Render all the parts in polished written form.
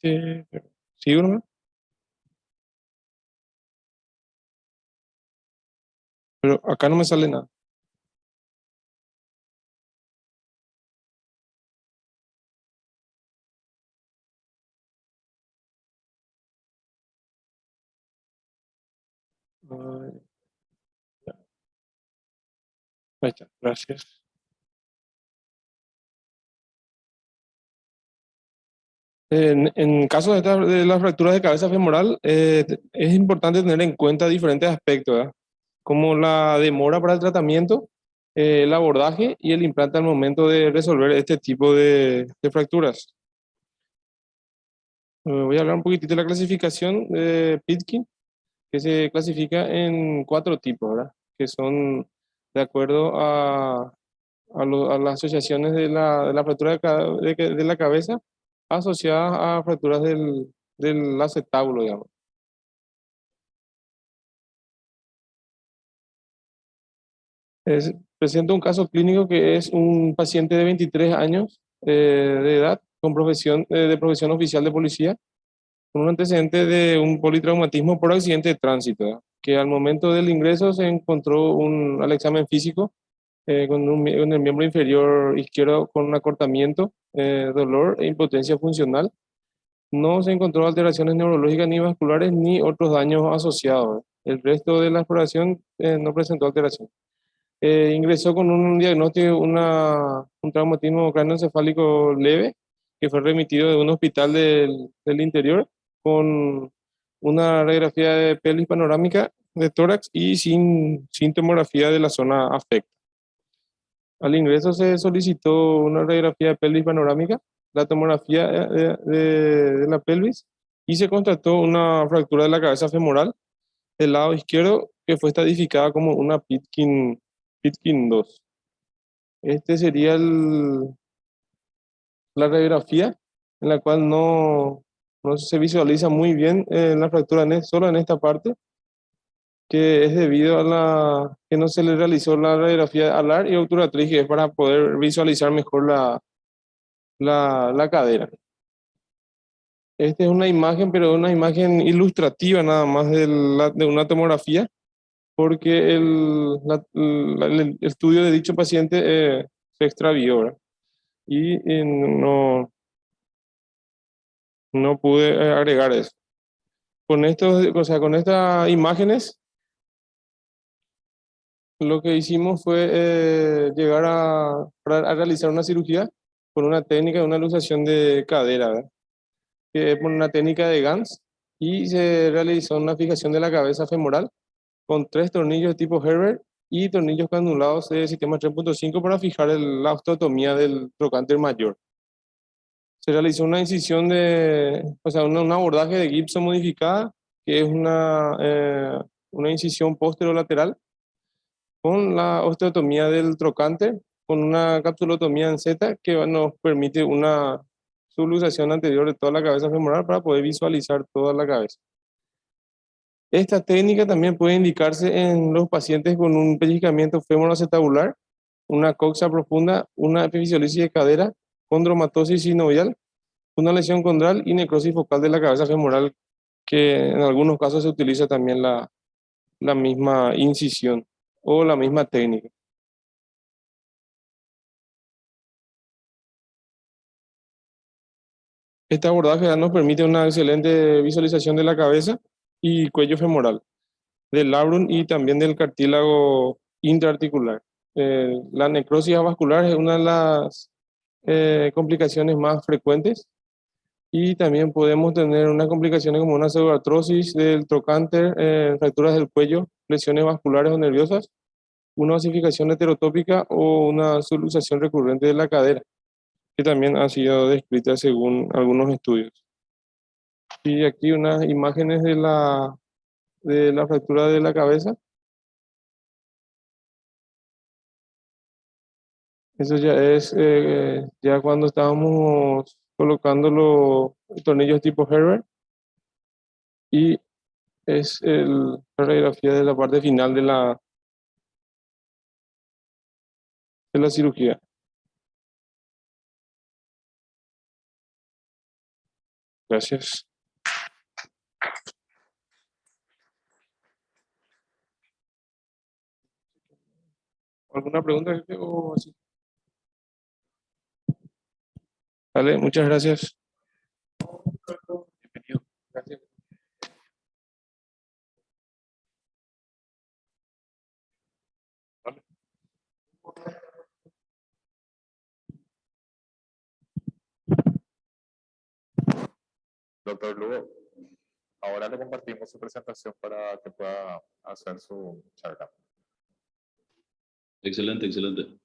Sí, Bruno, pero acá no me sale nada. Ah, ya, ahí está, gracias. En caso de las fracturas de cabeza femoral, es importante tener en cuenta diferentes aspectos, ¿verdad? Como la demora para el tratamiento, el abordaje y el implante al momento de resolver este tipo de fracturas. Voy a hablar un poquitito de la clasificación de Pitkin, que se clasifica en cuatro tipos, ¿verdad? Que son de acuerdo a las asociaciones de la fractura de la cabeza asociadas a fracturas del acetábulo, digamos. Presenta un caso clínico que es un paciente de 23 años de edad con de profesión oficial de policía, con un antecedente de un politraumatismo por accidente de tránsito, ¿verdad? Que al momento del ingreso se encontró al examen físico con el miembro inferior izquierdo con un acortamiento, dolor e impotencia funcional. No se encontró alteraciones neurológicas ni vasculares ni otros daños asociados. El resto de la exploración no presentó alteración. Ingresó con un diagnóstico, un traumatismo cráneoencefálico leve, que fue remitido de un hospital del interior con una radiografía de pelvis panorámica de tórax y sin tomografía de la zona afectada. Al ingreso se solicitó una radiografía de pelvis panorámica, la tomografía de la pelvis y se constató una fractura de la cabeza femoral del lado izquierdo que fue estadificada como una Pitkin 2. Este sería la radiografía en la cual no se visualiza muy bien la fractura solo en esta parte, que es debido a que no se le realizó la radiografía alar y obturatriz, que es para poder visualizar mejor la cadera. Esta es una imagen, pero una imagen ilustrativa nada más de una tomografía, porque el estudio de dicho paciente se extravió, ¿verdad? Y no pude agregar eso. O sea, con estas imágenes, lo que hicimos fue llegar a realizar una cirugía con una técnica de una luxación de cadera, ¿verdad? Que es por una técnica de Gans, y se realizó una fijación de la cabeza femoral con tres tornillos de tipo Herbert y tornillos canulados de sistema 3.5 para fijar la osteotomía del trocánter mayor. Se realizó una incisión o sea, un abordaje de Gibson modificada, que es una incisión posterolateral con la osteotomía del trocánter, con una capsulotomía en Z que nos permite una subluxación anterior de toda la cabeza femoral para poder visualizar toda la cabeza. Esta técnica también puede indicarse en los pacientes con un pellizcamiento femoroacetabular, una coxa profunda, una epifisiolisis de cadera, condromatosis sinovial, una lesión condral y necrosis focal de la cabeza femoral, que en algunos casos se utiliza también la misma incisión o la misma técnica. Este abordaje ya nos permite una excelente visualización de la cabeza y cuello femoral, del labrum y también del cartílago intraarticular. La necrosis vascular es una de las complicaciones más frecuentes, y también podemos tener unas complicaciones como una pseudoartrosis del trocánter, fracturas del cuello, lesiones vasculares o nerviosas, una osificación heterotópica o una subluxación recurrente de la cadera, que también ha sido descrita según algunos estudios. Y aquí unas imágenes de la fractura de la cabeza. Eso ya es ya cuando estábamos colocando los tornillos tipo Herbert, y es la radiografía de la parte final de la cirugía. Gracias. ¿Alguna pregunta, jefe, o así? Vale, muchas gracias. Bienvenido. Gracias. Vale. Doctor Lugo, ahora le compartimos su presentación para que pueda hacer su charla. Excelente, excelente.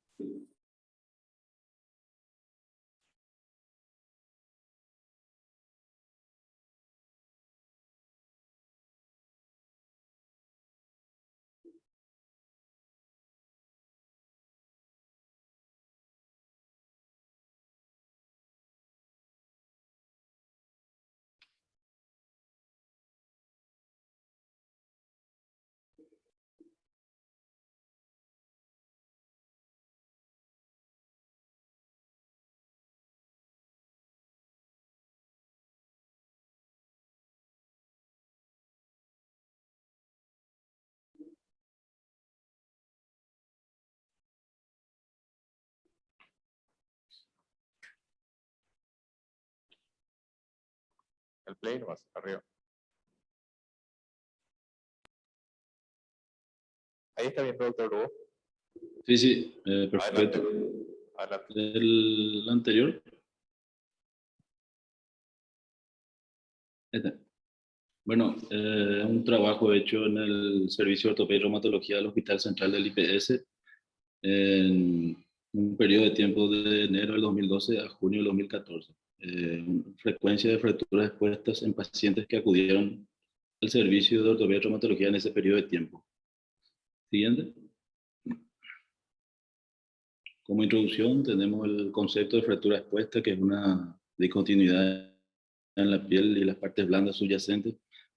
El play nomás, arriba. Ahí está viendo, doctor Lugo. Sí, sí, perfecto. Adelante. Adelante. El anterior. Este. Bueno, un trabajo hecho en el Servicio de Ortopedia y Reumatología del Hospital Central del IPS en un periodo de tiempo de enero del 2012 a junio del 2014. Frecuencia de fracturas expuestas en pacientes que acudieron al Servicio de Ortopedia y Reumatología en ese periodo de tiempo. Siguiente. Como introducción tenemos el concepto de fractura expuesta, que es una discontinuidad en la piel y las partes blandas subyacentes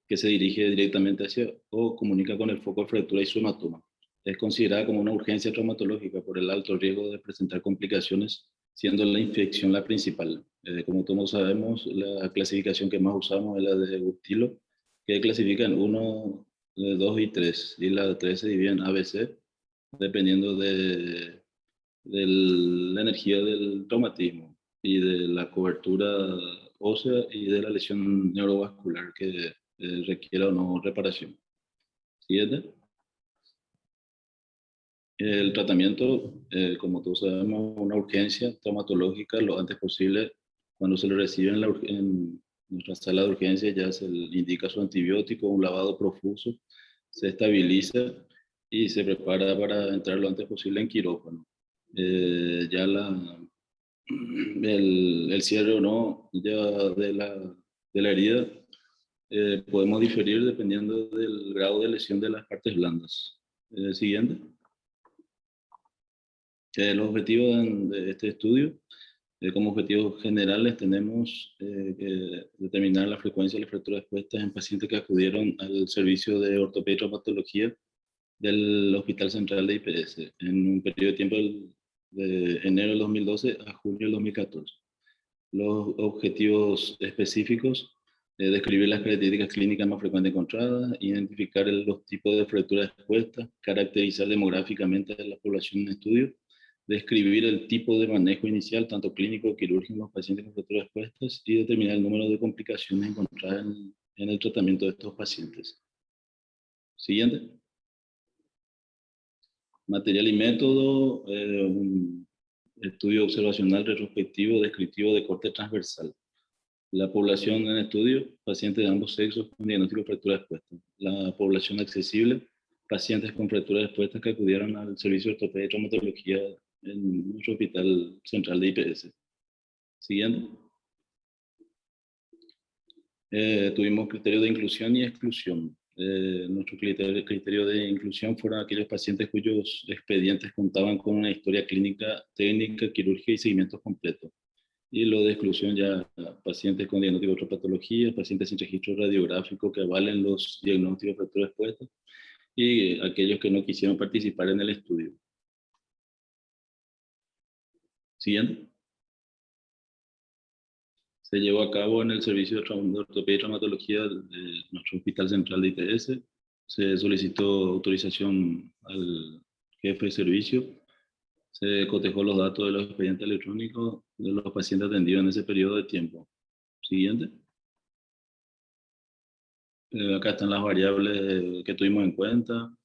que se dirige directamente hacia o comunica con el foco de fractura y su hematoma. Es considerada como una urgencia traumatológica por el alto riesgo de presentar complicaciones, siendo la infección la principal. Como todos sabemos, la clasificación que más usamos es la de Gustilo, que clasifica en 1, 2 y 3, y la 3 se divide en ABC, dependiendo de la energía del traumatismo y de la cobertura ósea y de la lesión neurovascular que requiera o no reparación. Siguiente. El tratamiento, como todos sabemos, una urgencia traumatológica lo antes posible. Cuando se le recibe en nuestra sala de urgencia, ya se le indica su antibiótico, un lavado profuso, se estabiliza y se prepara para entrar lo antes posible en quirófano. Ya el cierre o no ya de la herida podemos diferir dependiendo del grado de lesión de las partes blandas. Siguiente. Los objetivos de este estudio, como objetivos generales, tenemos que determinar la frecuencia de las fracturas expuestas en pacientes que acudieron al servicio de ortopedia y traumatología del Hospital Central de IPS en un periodo de tiempo de enero del 2012 a junio del 2014. Los objetivos específicos, describir las características clínicas más frecuentes encontradas, identificar los tipos de fracturas expuestas, caracterizar demográficamente a la población en estudio, describir el tipo de manejo inicial, tanto clínico como quirúrgico, en los pacientes con fracturas expuestas y determinar el número de complicaciones encontradas en el tratamiento de estos pacientes. Siguiente. Material y método, un estudio observacional retrospectivo descriptivo de corte transversal. La población en estudio, pacientes de ambos sexos con diagnóstico de fractura expuesta. La población accesible, pacientes con fracturas expuestas que acudieron al servicio de ortopedia y traumatología en nuestro hospital central de IPS. Siguiente. Tuvimos criterios de inclusión y exclusión. Nuestro criterio de inclusión fueron aquellos pacientes cuyos expedientes contaban con una historia clínica, técnica, quirúrgica y seguimientos completos. Y lo de exclusión ya pacientes con diagnóstico de otras patologías, pacientes sin registro radiográfico que avalen los diagnósticos de fractura expuesta y aquellos que no quisieron participar en el estudio. Siguiente. Se llevó a cabo en el servicio de ortopedia y traumatología de nuestro Hospital Central de ITS. Se solicitó autorización al jefe de servicio. Se cotejó los datos de los expedientes electrónicos de los pacientes atendidos en ese periodo de tiempo. Siguiente. Acá están las variables que tuvimos en cuenta.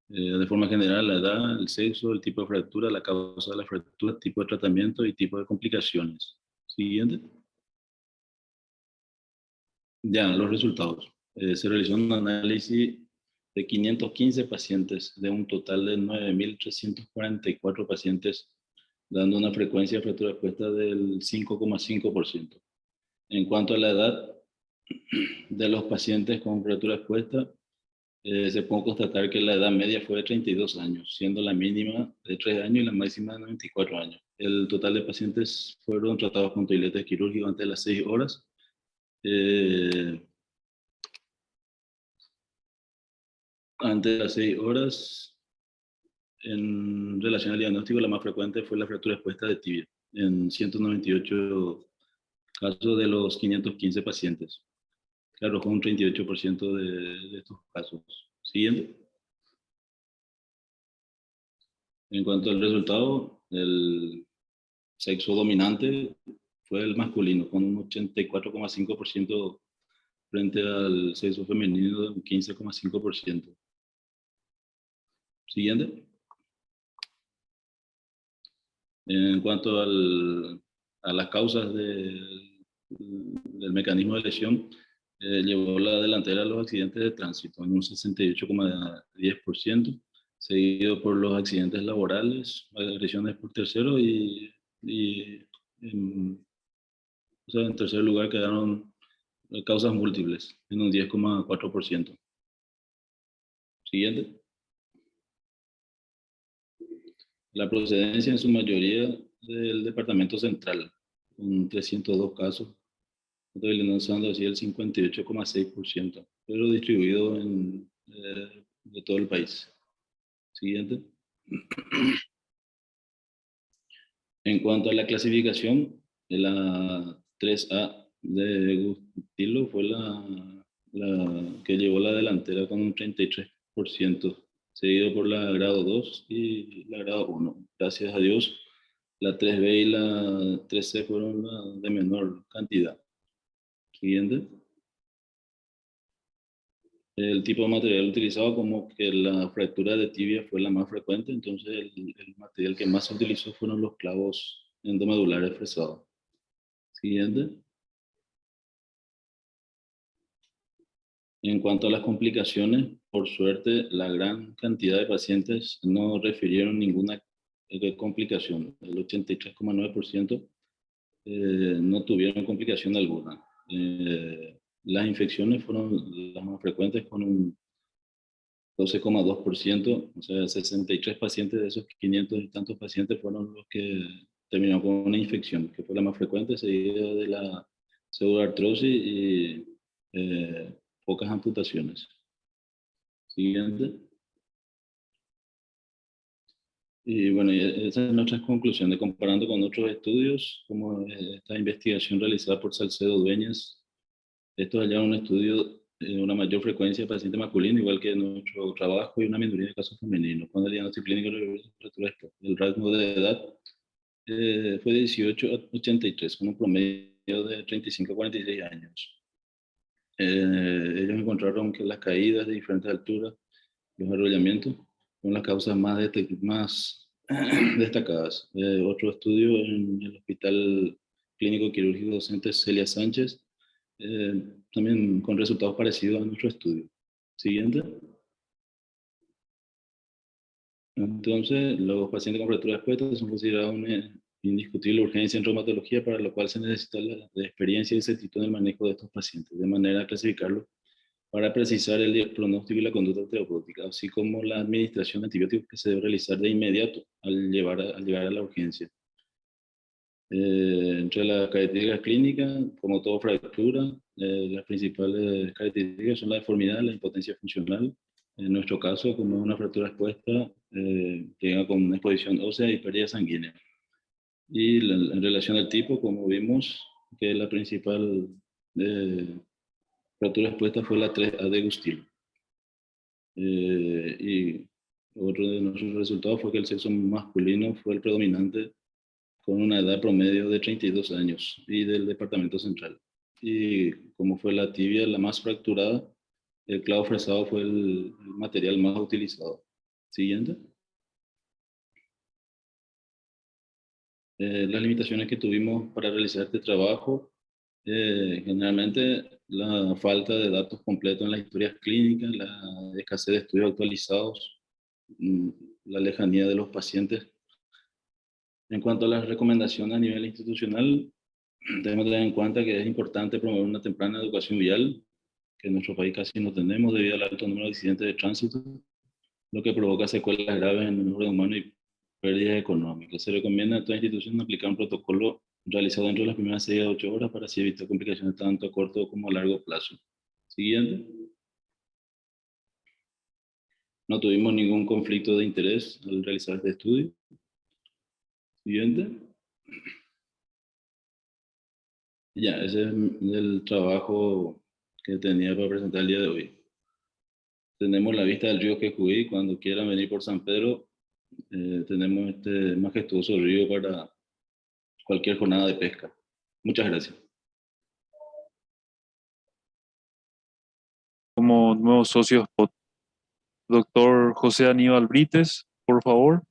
De forma general, la edad, el sexo, el tipo de fractura, la causa de la fractura, tipo de tratamiento y tipo de complicaciones. Siguiente. Ya, los resultados. Se realizó un análisis de 515 pacientes, de un total de 9.344 pacientes, dando una frecuencia de fractura expuesta del 5,5%. En cuanto a la edad de los pacientes con fractura expuesta, se puede constatar que la edad media fue de 32 años, siendo la mínima de 3 años y la máxima de 94 años. El total de pacientes fueron tratados con toiletes quirúrgicos antes de las 6 horas. Antes de las 6 horas, en relación al diagnóstico, la más frecuente fue la fractura expuesta de tibia, en 198 casos de los 515 pacientes, que arrojó un 38% de estos casos. Siguiente. En cuanto al resultado, el sexo dominante fue el masculino, con un 84,5% frente al sexo femenino de un 15,5%. Siguiente. En cuanto a las causas del mecanismo de lesión, llevó la delantera a los accidentes de tránsito en un 68,10%, seguido por los accidentes laborales, agresiones por tercero y en tercer lugar quedaron causas múltiples en un 10,4%. Siguiente. La procedencia en su mayoría del departamento central, con 302 casos, totalizando así el 58,6%, pero distribuido de todo el país. Siguiente. En cuanto a la clasificación, la 3A de Gustilo fue la que llevó la delantera con un 33%, seguido por la grado 2 y la grado 1. Gracias a Dios, la 3B y la 3C fueron las de menor cantidad. Siguiente. El tipo de material utilizado, como que la fractura de tibia fue la más frecuente, entonces el material que más se utilizó fueron los clavos endomedulares fresados. Siguiente. En cuanto a las complicaciones, por suerte, la gran cantidad de pacientes no refirieron ninguna complicación. El 83,9% no tuvieron complicación alguna. Las infecciones fueron las más frecuentes con un 12,2%, o sea, 63 pacientes de esos 500 y tantos pacientes fueron los que terminaron con una infección, que fue la más frecuente, seguida de la pseudoartrosis y pocas amputaciones. Siguiente. Y bueno, esas son nuestras conclusiones, comparando con otros estudios, como esta investigación realizada por Salcedo Dueñas. Estos hallaron un estudio de una mayor frecuencia de paciente masculino, igual que nuestro trabajo, y una minoría de casos femeninos, con el diagnóstico clínico de el rango de edad fue de 18 a 83, con un promedio de 35 a 46 años. Ellos encontraron que las caídas de diferentes alturas, los arrollamientos, son las causas más destacadas. Otro estudio en el Hospital Clínico Quirúrgico Docente Celia Sánchez, también con resultados parecidos a nuestro estudio. Siguiente. Entonces, los pacientes con fractura expuesta son considerados una indiscutible urgencia en traumatología, para lo cual se necesita la experiencia y exactitud en el manejo de estos pacientes, de manera a clasificarlos para precisar el pronóstico y la conducta terapéutica, así como la administración de antibióticos que se debe realizar de inmediato al llegar a la urgencia. Entre las características clínicas, como toda fractura, las principales características son la deformidad, la impotencia funcional. En nuestro caso, como es una fractura expuesta, llega con una exposición ósea y pérdida sanguínea. Y en relación al tipo, como vimos, que la principal fractura expuesta fue la 3A de Gustilo. Y otro de nuestros resultados fue que el sexo masculino fue el predominante con una edad promedio de 32 años y del departamento central. Y como fue la tibia la más fracturada, el clavo fresado fue el material más utilizado. Siguiente. Las limitaciones que tuvimos para realizar este trabajo, generalmente la falta de datos completos en las historias clínicas, la escasez de estudios actualizados, la lejanía de los pacientes. En cuanto a las recomendaciones a nivel institucional, debemos tener en cuenta que es importante promover una temprana educación vial, que en nuestro país casi no tenemos debido al alto número de accidentes de tránsito, lo que provoca secuelas graves en el orden humano y pérdidas económicas. Se recomienda a toda institución aplicar un protocolo realizado dentro de las primeras 6 a 8 horas para así evitar complicaciones tanto a corto como a largo plazo. Siguiente. No tuvimos ningún conflicto de interés al realizar este estudio. Siguiente. Ya, ese es el trabajo que tenía para presentar el día de hoy. Tenemos la vista del río Jejuí. Cuando quieran venir por San Pedro, tenemos este majestuoso río para cualquier jornada de pesca. Muchas gracias. Como nuevo socio SPOT, doctor José Aníbal Brites, por favor.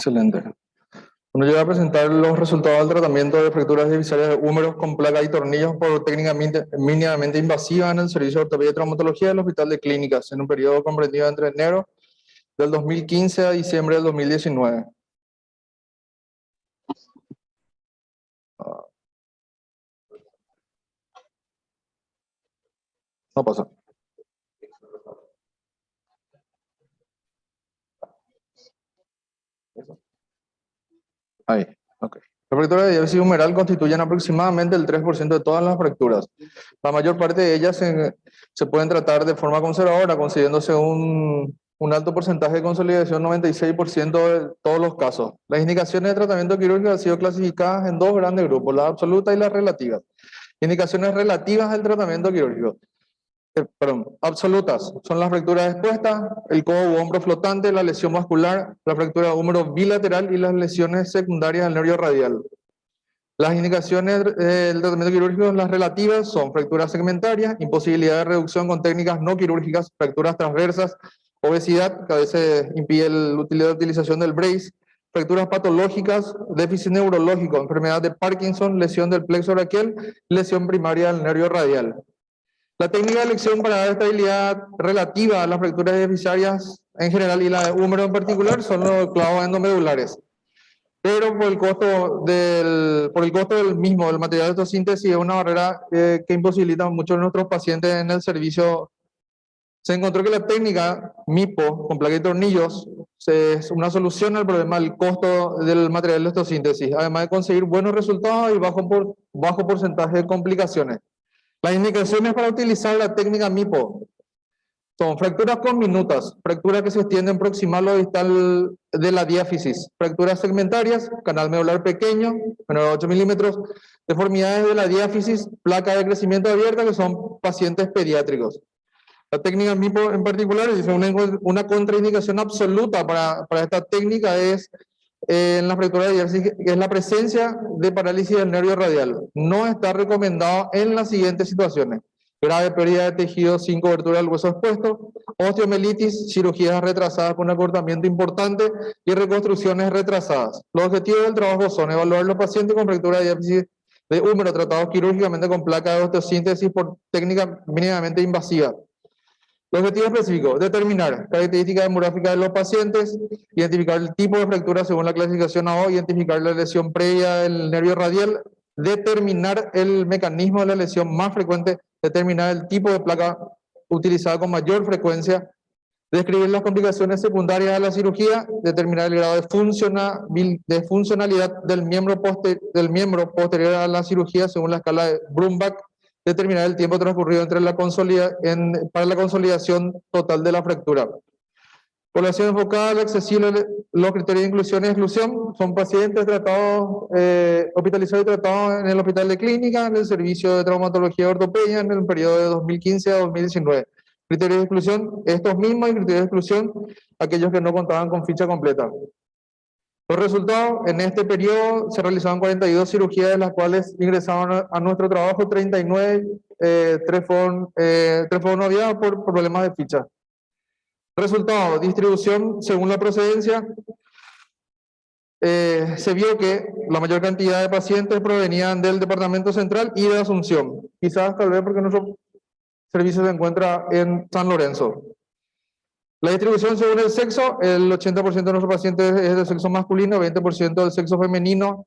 Excelente. Bueno, yo voy a presentar los resultados del tratamiento de fracturas divisorias de húmeros con placa y tornillos por técnica mínimamente invasiva en el Servicio de Ortopedia y Traumatología del Hospital de Clínicas, en un periodo comprendido entre enero del 2015 a diciembre del 2019. No pasa. Ahí, ok. Las fracturas de diálisis humeral constituyen aproximadamente el 3% de todas las fracturas. La mayor parte de ellas se pueden tratar de forma conservadora, considerándose un alto porcentaje de consolidación, 96% de todos los casos. Las indicaciones de tratamiento quirúrgico han sido clasificadas en dos grandes grupos, las absolutas y las relativas. Indicaciones relativas al tratamiento quirúrgico. Absolutas son las fracturas expuestas, el codo u hombro flotante, la lesión muscular, la fractura de húmero bilateral y las lesiones secundarias del nervio radial. Las indicaciones del tratamiento quirúrgico, las relativas, son fracturas segmentarias, imposibilidad de reducción con técnicas no quirúrgicas, fracturas transversas, obesidad, que a veces impide la utilización del brace, fracturas patológicas, déficit neurológico, enfermedad de Parkinson, lesión del plexo braquial, lesión primaria del nervio radial. La técnica de elección para dar estabilidad relativa a las fracturas divisorias en general y la de húmero en particular son los clavos endomedulares. Pero por el costo del mismo, del material de osteosíntesis, es una barrera que imposibilita a muchos de nuestros pacientes en el servicio. Se encontró que la técnica MIPO con placa y tornillos es una solución al problema del costo del material de osteosíntesis, además de conseguir buenos resultados y bajo porcentaje de complicaciones. Las indicaciones para utilizar la técnica MIPO son fracturas conminutas, fracturas que se extienden proximal o distal de la diáfisis, fracturas segmentarias, canal medular pequeño, menor a 8 milímetros, deformidades de la diáfisis, placa de crecimiento abierta, que son pacientes pediátricos. La técnica MIPO en particular, es una contraindicación absoluta para esta técnica es en la fractura de diálisis, que es la presencia de parálisis del nervio radial. No está recomendado en las siguientes situaciones: grave pérdida de tejido sin cobertura del hueso expuesto, osteomelitis, cirugías retrasadas con acortamiento importante y reconstrucciones retrasadas. Los objetivos del trabajo son evaluar los pacientes con fractura de diáfisis de húmero tratados quirúrgicamente con placa de osteosíntesis por técnica mínimamente invasiva. Los objetivos específicos: determinar características demográficas de los pacientes, identificar el tipo de fractura según la clasificación AO, identificar la lesión previa del nervio radial, determinar el mecanismo de la lesión más frecuente, determinar el tipo de placa utilizada con mayor frecuencia, describir las complicaciones secundarias de la cirugía, determinar el grado de funcionalidad del miembro posterior a la cirugía según la escala de Brumbach, determinar el tiempo transcurrido entre para la consolidación total de la fractura. Población enfocada, accesible, los criterios de inclusión y exclusión son pacientes tratados, hospitalizados y tratados en el hospital de clínica, en el servicio de traumatología y ortopedia en el periodo de 2015 a 2019. Criterios de exclusión, estos mismos, y criterios de exclusión, aquellos que no contaban con ficha completa. Los resultados: en este periodo se realizaron 42 cirugías, de las cuales ingresaron a nuestro trabajo 39, 3 fueron obviadas por problemas de ficha. Resultado: distribución según la procedencia. Se vio que la mayor cantidad de pacientes provenían del departamento central y de Asunción. Quizás tal vez porque nuestro servicio se encuentra en San Lorenzo. La distribución según el sexo: el 80% de nuestros pacientes es del sexo masculino, 20% del sexo femenino.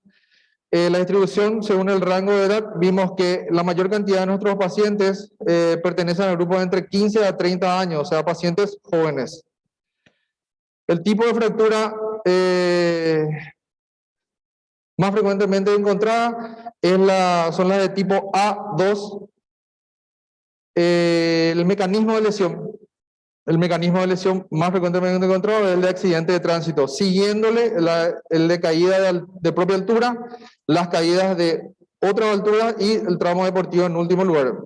La distribución según el rango de edad: vimos que la mayor cantidad de nuestros pacientes pertenecen al grupo de entre 15 a 30 años, o sea, pacientes jóvenes. El tipo de fractura más frecuentemente encontrada son las de tipo A2. El mecanismo de lesión. El mecanismo de lesión más frecuentemente encontrado es el de accidente de tránsito, siguiéndole el de caída de propia altura, las caídas de otra altura y el tramo deportivo en último lugar.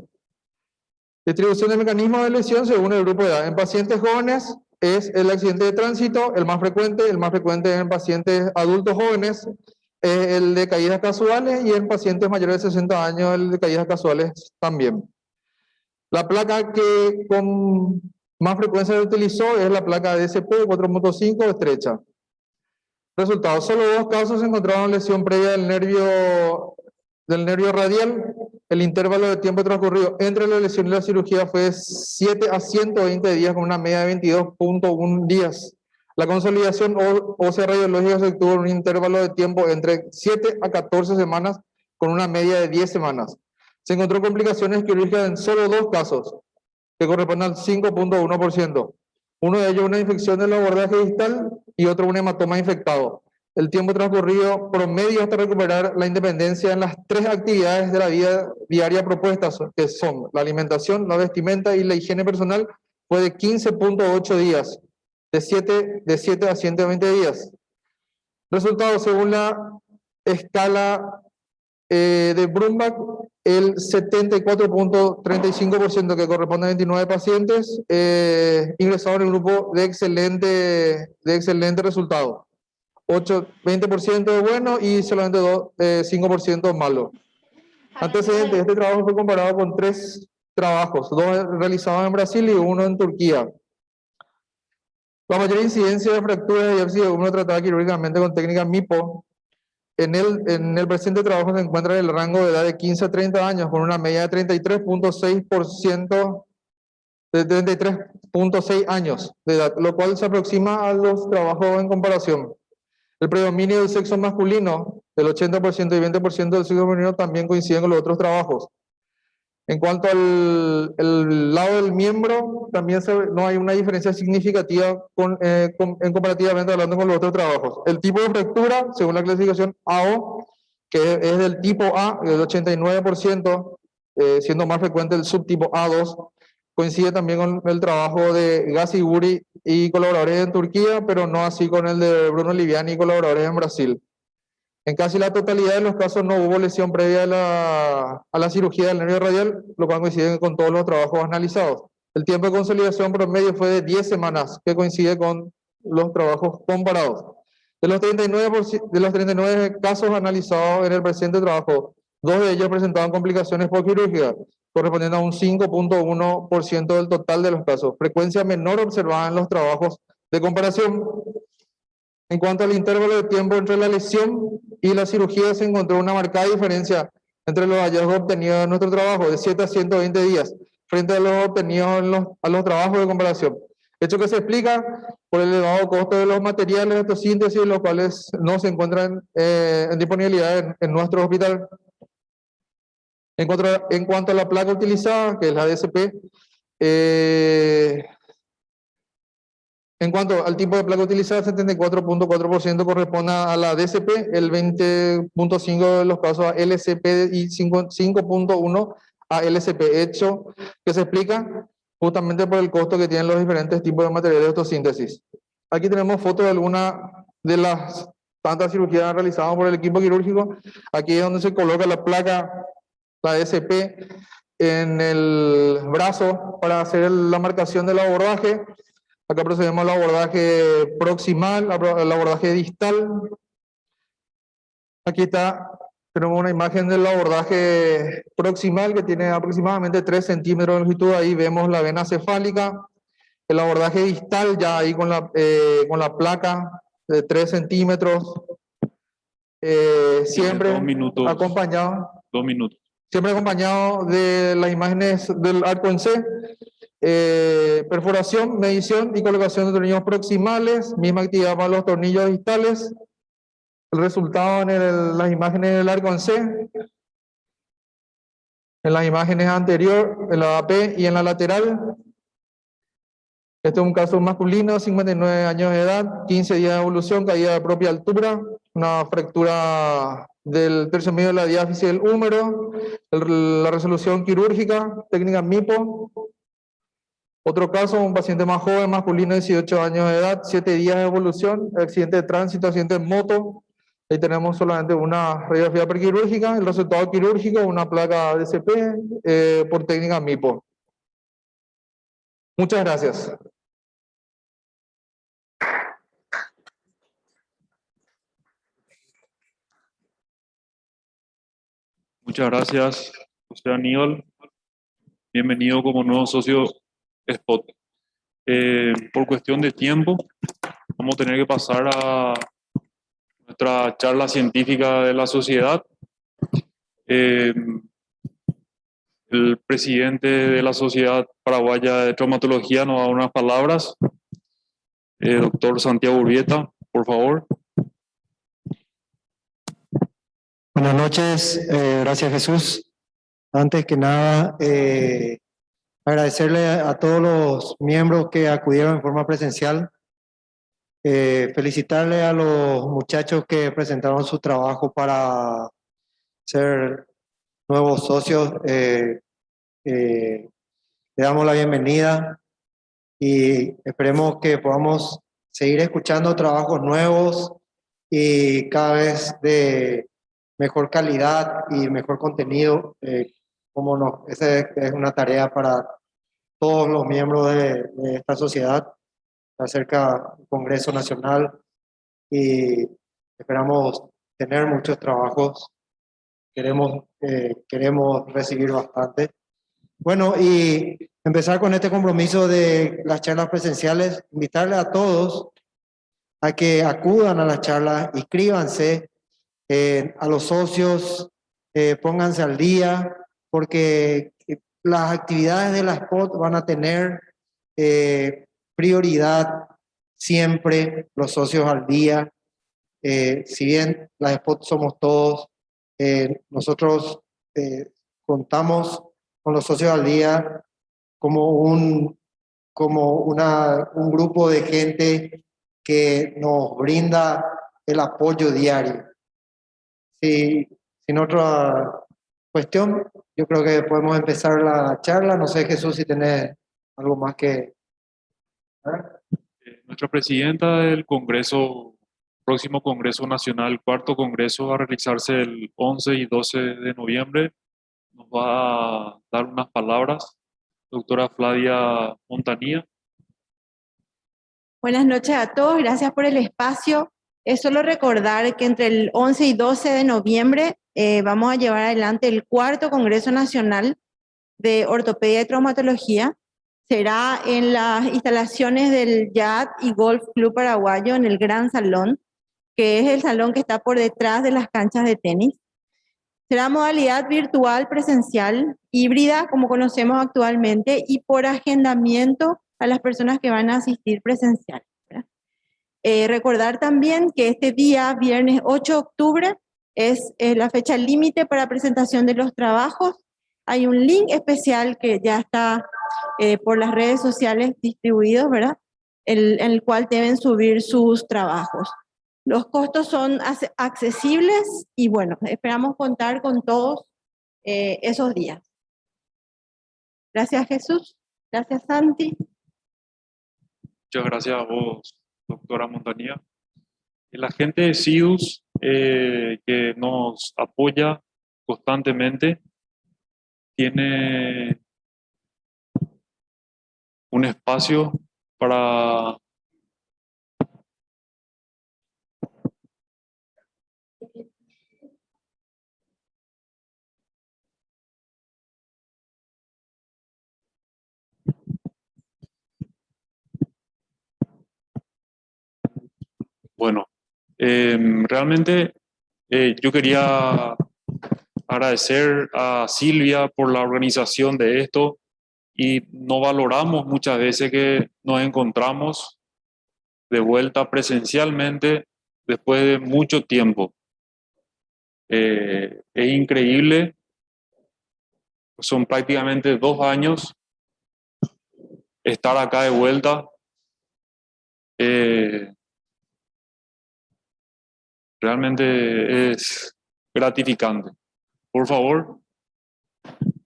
Distribución del mecanismo de lesión según el grupo de edad. En pacientes jóvenes es el accidente de tránsito el más frecuente en pacientes adultos jóvenes es el de caídas casuales, y en pacientes mayores de 60 años el de caídas casuales también. La placa que con más frecuencia se utilizó es la placa DSP 4.5 estrecha. Resultados: solo 2 casos se encontraron lesión previa del nervio radial. El intervalo de tiempo transcurrido entre la lesión y la cirugía fue de 7 a 120 días, con una media de 22.1 días. La consolidación ósea radiológica se obtuvo en un intervalo de tiempo entre 7 a 14 semanas, con una media de 10 semanas. Se encontró complicaciones quirúrgicas en solo 2 casos, que corresponden al 5.1%. Uno de ellos una infección del abordaje distal y otro un hematoma infectado. El tiempo transcurrido promedio hasta recuperar la independencia en las 3 actividades de la vida diaria propuestas, que son la alimentación, la vestimenta y la higiene personal, fue de 15.8 días, de 7 a 120 días. Resultados: según la escala de Brumbach, el 74.35%, que corresponde a 29 pacientes, ingresaron en el grupo de excelente resultado. 20% bueno y solamente 5% malo. Antecedentes: este trabajo fue comparado con 3 trabajos, 2 realizados en Brasil y 1 en Turquía. La mayor incidencia de fracturas de diáfisis de húmero tratada quirúrgicamente con técnica MIPO en el presente trabajo se encuentra en el rango de edad de 15 a 30 años, con una media de 33.6%, de 33.6 años de edad, lo cual se aproxima a los trabajos en comparación. El predominio del sexo masculino, del 80% y 20% del sexo femenino, también coinciden con los otros trabajos. En cuanto al lado del miembro, también no hay una diferencia significativa en comparativamente hablando con los otros trabajos. El tipo de fractura, según la clasificación AO, que es del tipo A, el 89%, siendo más frecuente el subtipo A2, coincide también con el trabajo de Gassi Guri y colaboradores en Turquía, pero no así con el de Bruno Liviani y colaboradores en Brasil. En casi la totalidad de los casos no hubo lesión previa a la cirugía del nervio radial, lo cual coincide con todos los trabajos analizados. El tiempo de consolidación promedio fue de 10 semanas, que coincide con los trabajos comparados. De los 39 casos analizados en el presente trabajo, 2 de ellos presentaban complicaciones postquirúrgicas. correspondiendo a un 5.1% del total de los casos. Frecuencia menor observada en los trabajos de comparación. En cuanto al intervalo de tiempo entre la lesión y la cirugía, se encontró una marcada diferencia entre los hallazgos obtenidos en nuestro trabajo, de 7 a 120 días, frente a los obtenidos a los trabajos de comparación. Hecho que se explica por el elevado costo de los materiales de estos síntesis, los cuales no se encuentran en disponibilidad en nuestro hospital. En cuanto a la placa utilizada, que es la DSP, en cuanto al tipo de placa utilizada, 74.4% corresponde a la DSP, el 20.5% de los casos a LCP y 5.1% a LCP, hecho que se explica justamente por el costo que tienen los diferentes tipos de materiales de autosíntesis. Aquí tenemos fotos de algunas de las tantas cirugías realizadas por el equipo quirúrgico. Aquí es donde se coloca la placa, la DSP, en el brazo para hacer la marcación del abordaje. Acá procedemos al abordaje proximal, al abordaje distal. Aquí está, tenemos una imagen del abordaje proximal que tiene aproximadamente 3 centímetros de longitud. Ahí vemos la vena cefálica. El abordaje distal ya ahí con la placa de 3 centímetros. Siempre 2 minutos. acompañado. 2 minutos. Siempre acompañado de las imágenes del arco en C. Perforación, medición y colocación de tornillos proximales, misma actividad para los tornillos distales. El resultado en las imágenes del arco en C, en las imágenes anteriores, en la AP y en la lateral. Este es un caso masculino, 59 años de edad, 15 días de evolución, caída de propia altura, una fractura del tercio medio de la diáfisis del húmero, la resolución quirúrgica, técnica MIPO. Otro caso, un paciente más joven, masculino, 18 años de edad, 7 días de evolución, accidente de tránsito, accidente en moto. Ahí tenemos solamente una radiografía prequirúrgica, el resultado quirúrgico, una placa DCP por técnica MIPO. Muchas gracias. Muchas gracias, José Aníbal. Bienvenido como nuevo socio Spot. Por cuestión de tiempo, vamos a tener que pasar a nuestra charla científica de la sociedad. El presidente de la Sociedad Paraguaya de Traumatología nos va a dar unas palabras. Doctor Santiago Urbieta, por favor. Buenas noches, gracias Jesús. Antes que nada, agradecerle a todos los miembros que acudieron en forma presencial. Felicitarle a los muchachos que presentaron su trabajo para ser nuevos socios. Le damos la bienvenida y esperemos que podamos seguir escuchando trabajos nuevos y cada vez de mejor calidad y mejor contenido. Esa es una tarea para todos los miembros de esta sociedad. Se acerca el Congreso Nacional y esperamos tener muchos trabajos. Queremos recibir bastante. Bueno, y empezar con este compromiso de las charlas presenciales, invitarle a todos a que acudan a las charlas, inscríbanse, a los socios, pónganse al día, porque las actividades de la Spot van a tener prioridad siempre, los socios al día. Si bien la Spot somos todos, nosotros contamos con los socios al día como un grupo de gente que nos brinda el apoyo diario. Sin otra cuestión, yo creo que podemos empezar la charla. No sé, Jesús, si tenés algo más que... Nuestra presidenta del próximo Congreso Nacional, cuarto Congreso, va a realizarse el 11 y 12 de noviembre. Nos va a dar unas palabras. Doctora Flavia Montanía. Buenas noches a todos, gracias por el espacio. Es solo recordar que entre el 11 y 12 de noviembre vamos a llevar adelante el cuarto Congreso Nacional de ortopedia y traumatología. Será en las instalaciones del Yacht y Golf Club Paraguayo, en el Gran Salón, que es el salón que está por detrás de las canchas de tenis. Será modalidad virtual, presencial, híbrida, como conocemos actualmente, y por agendamiento a las personas que van a asistir presencial. Recordar también que este día, viernes 8 de octubre, es la fecha límite para presentación de los trabajos. Hay un link especial que ya está por las redes sociales distribuidos, ¿verdad? En el cual deben subir sus trabajos. Los costos son accesibles y bueno, esperamos contar con todos esos días. Gracias, Jesús. Gracias, Santi. Muchas gracias a vos, doctora Montanía. La gente de SIDUS que nos apoya constantemente tiene un espacio para bueno, realmente yo quería agradecer a Silvia por la organización de esto y no valoramos muchas veces que nos encontramos de vuelta presencialmente después de mucho tiempo. Es increíble, son prácticamente 2 años estar acá de vuelta. Realmente es gratificante. Por favor,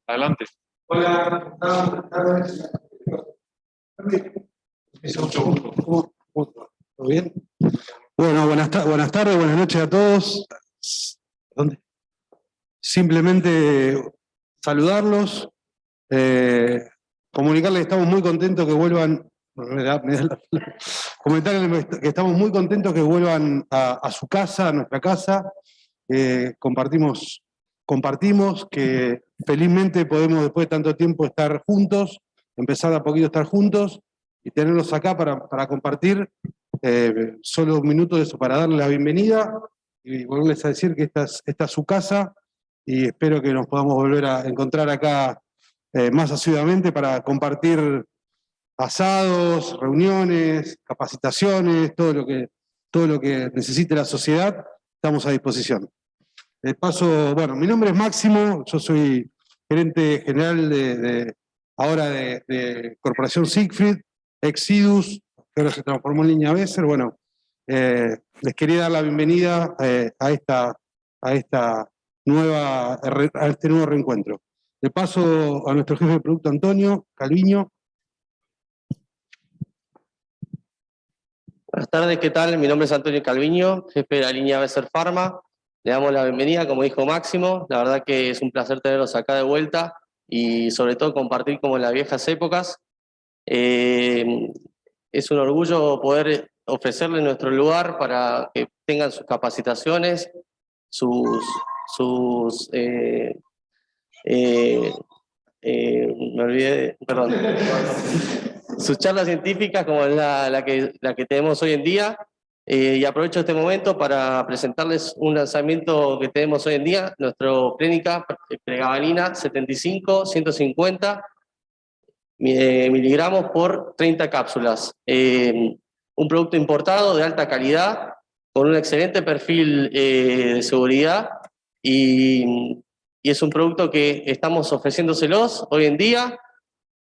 adelante. Hola, buenas tardes. ¿Todo bien? Bueno, buenas tardes, buenas noches a todos. ¿Dónde? Simplemente saludarlos, comunicarles que estamos muy contentos que vuelvan, comentarles que estamos muy contentos que vuelvan a su casa, a nuestra casa. Compartimos que felizmente podemos después de tanto tiempo estar juntos, empezar a poquito a estar juntos y tenerlos acá para compartir. Solo un minuto de eso para darles la bienvenida y volverles a decir que esta es su casa y espero que nos podamos volver a encontrar acá más asiduamente para compartir asados, reuniones, capacitaciones, todo lo que necesite la sociedad, estamos a disposición. De paso, bueno, mi nombre es Máximo, yo soy gerente general ahora de Corporación Siegfried, ex SIDUS, que ahora se transformó en Línea Besser. Bueno, les quería dar la bienvenida a este nuevo reencuentro. De paso a nuestro jefe de producto Antonio Calviño. Buenas tardes, ¿qué tal? Mi nombre es Antonio Calviño, jefe de la línea Besser Pharma. Le damos la bienvenida, como dijo Máximo. La verdad que es un placer tenerlos acá de vuelta y sobre todo compartir como en las viejas épocas. Es un orgullo poder ofrecerles nuestro lugar para que tengan sus capacitaciones, me olvidé, perdón. Sus charlas científicas como la que tenemos hoy en día. Y aprovecho este momento para presentarles un lanzamiento que tenemos hoy en día, nuestra clínica pregabalina 75, 150 miligramos por 30 cápsulas. Un producto importado de alta calidad, con un excelente perfil de seguridad y es un producto que estamos ofreciéndoselos hoy en día.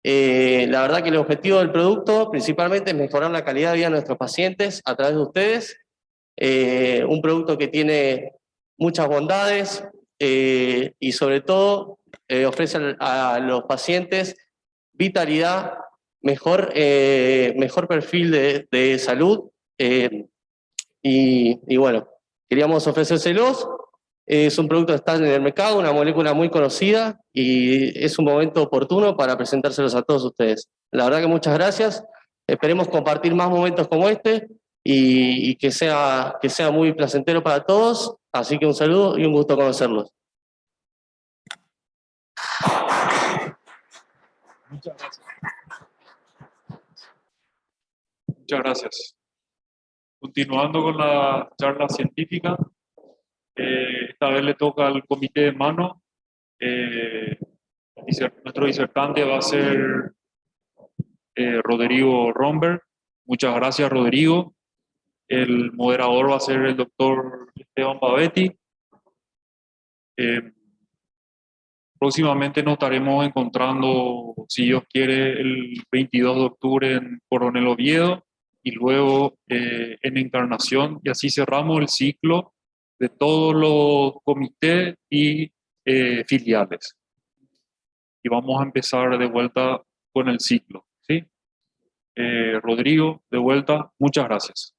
La verdad que el objetivo del producto principalmente es mejorar la calidad de vida de nuestros pacientes a través de ustedes. Un producto que tiene muchas bondades y sobre todo ofrece a los pacientes vitalidad, mejor perfil de salud y bueno, queríamos ofrecérselos. Es un producto que está en el mercado, una molécula muy conocida y es un momento oportuno para presentárselos a todos ustedes. La verdad que muchas gracias. Esperemos compartir más momentos como este y que sea muy placentero para todos. Así que un saludo y un gusto conocerlos. Muchas gracias. Muchas gracias. Continuando con la charla científica, esta vez le toca al comité de mano. Nuestro disertante va a ser Rodrigo Romberg. Muchas gracias, Rodrigo. El moderador va a ser el doctor Esteban Pavetti. Próximamente nos estaremos encontrando, si Dios quiere, el 22 de octubre en Coronel Oviedo y luego en Encarnación, y así cerramos el ciclo de todos los comités y filiales. Y vamos a empezar de vuelta con el ciclo, ¿sí? Rodrigo, de vuelta, muchas gracias.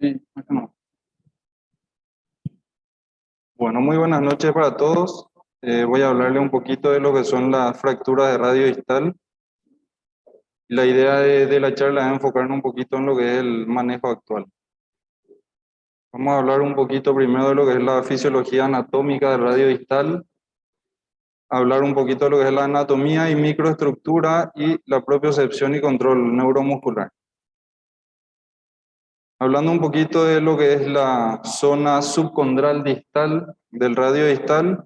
Sí, bueno. Bueno, muy buenas noches para todos. Voy a hablarle un poquito de lo que son las fracturas de radio distal. La idea de la charla es enfocarnos un poquito en lo que es el manejo actual. Vamos a hablar un poquito primero de lo que es la fisiología anatómica del radio distal, hablar un poquito de lo que es la anatomía y microestructura y la propiocepción y control neuromuscular. Hablando un poquito de lo que es la zona subcondral distal del radio distal,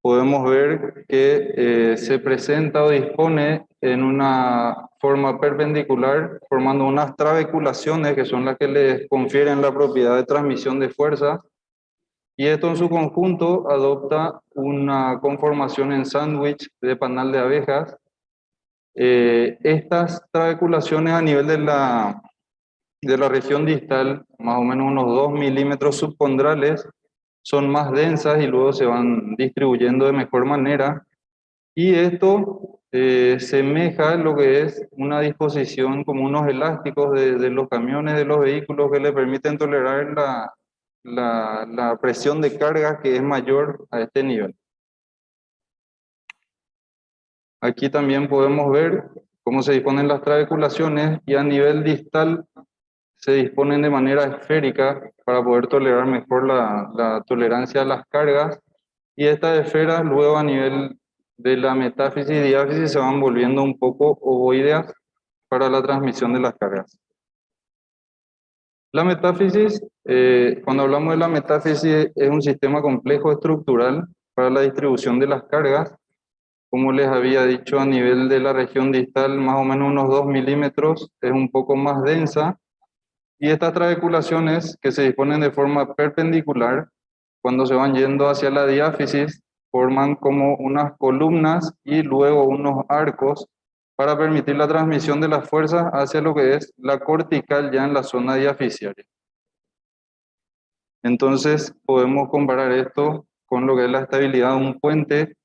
podemos ver que se presenta o dispone en una forma perpendicular, formando unas trabeculaciones que son las que les confieren la propiedad de transmisión de fuerza, y esto en su conjunto adopta una conformación en sándwich de panal de abejas. Estas trabeculaciones a nivel de la región distal, más o menos unos 2 milímetros subcondrales, son más densas y luego se van distribuyendo de mejor manera, y esto semeja lo que es una disposición como unos elásticos de los camiones, de los vehículos, que le permiten tolerar la presión de carga que es mayor a este nivel. Aquí también podemos ver cómo se disponen las trabeculaciones, y a nivel distal se disponen de manera esférica para poder tolerar mejor la tolerancia a las cargas, y estas esferas luego a nivel de la metáfisis y diáfisis se van volviendo un poco ovoideas para la transmisión de las cargas. La metáfisis, cuando hablamos de la metáfisis, es un sistema complejo estructural para la distribución de las cargas. Como les había dicho, a nivel de la región distal, más o menos unos 2 milímetros, es un poco más densa, y estas trabeculaciones que se disponen de forma perpendicular, cuando se van yendo hacia la diáfisis, forman como unas columnas y luego unos arcos para permitir la transmisión de las fuerzas hacia lo que es la cortical ya en la zona diafisiaria. Entonces podemos comparar esto con lo que es la estabilidad de un puente,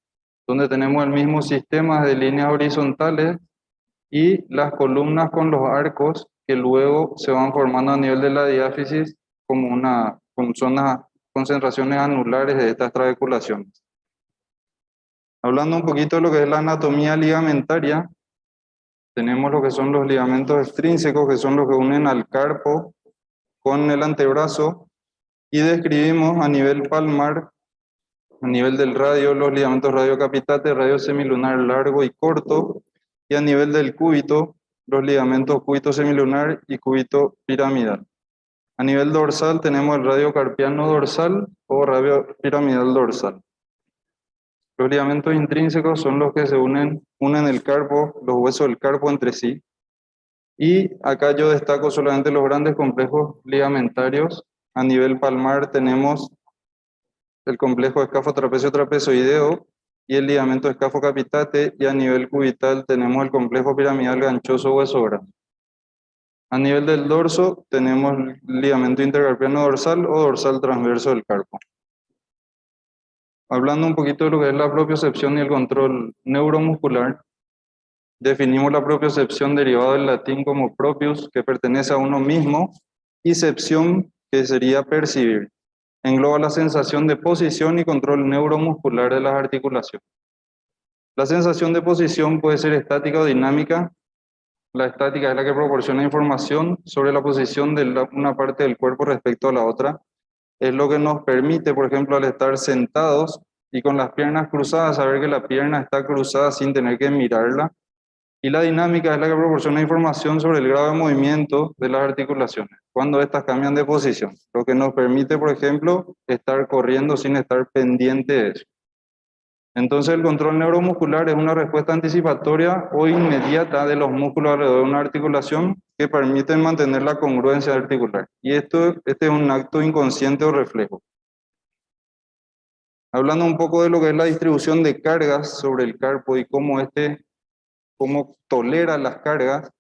donde tenemos el mismo sistema de líneas horizontales y las columnas con los arcos que luego se van formando a nivel de la diáfisis con zonas, concentraciones anulares de estas trabeculaciones. Hablando un poquito de lo que es la anatomía ligamentaria, tenemos lo que son los ligamentos extrínsecos, que son los que unen al carpo con el antebrazo, y describimos a nivel palmar, a nivel del radio, los ligamentos radiocapitate, radio semilunar largo y corto, y a nivel del cúbito, los ligamentos cúbito semilunar y cúbito piramidal. A nivel dorsal tenemos el radio carpiano dorsal o radio piramidal dorsal. Los ligamentos intrínsecos son los que se unen el carpo, los huesos del carpo entre sí. Y acá yo destaco solamente los grandes complejos ligamentarios. A nivel palmar tenemos el complejo escafo-trapecio-trapezoideo y el ligamento escafo-capitate, y a nivel cubital tenemos el complejo piramidal ganchoso-hueso grande. A nivel del dorso tenemos el ligamento intercarpiano dorsal o dorsal transverso del carpo. Hablando un poquito de lo que es la propiocepción y el control neuromuscular, definimos la propiocepción derivada del latín como propius, que pertenece a uno mismo, y cepción, que sería percibir. Engloba la sensación de posición y control neuromuscular de las articulaciones. La sensación de posición puede ser estática o dinámica. La estática es la que proporciona información sobre la posición de una parte del cuerpo respecto a la otra. Es lo que nos permite, por ejemplo, al estar sentados y con las piernas cruzadas, saber que la pierna está cruzada sin tener que mirarla. Y la dinámica es la que proporciona información sobre el grado de movimiento de las articulaciones, cuando éstas cambian de posición, lo que nos permite, por ejemplo, estar corriendo sin estar pendiente de eso. Entonces, el control neuromuscular es una respuesta anticipatoria o inmediata de los músculos alrededor de una articulación que permiten mantener la congruencia articular. Y este es un acto inconsciente o reflejo. Hablando un poco de lo que es la distribución de cargas sobre el carpo y cómo tolera las cargas,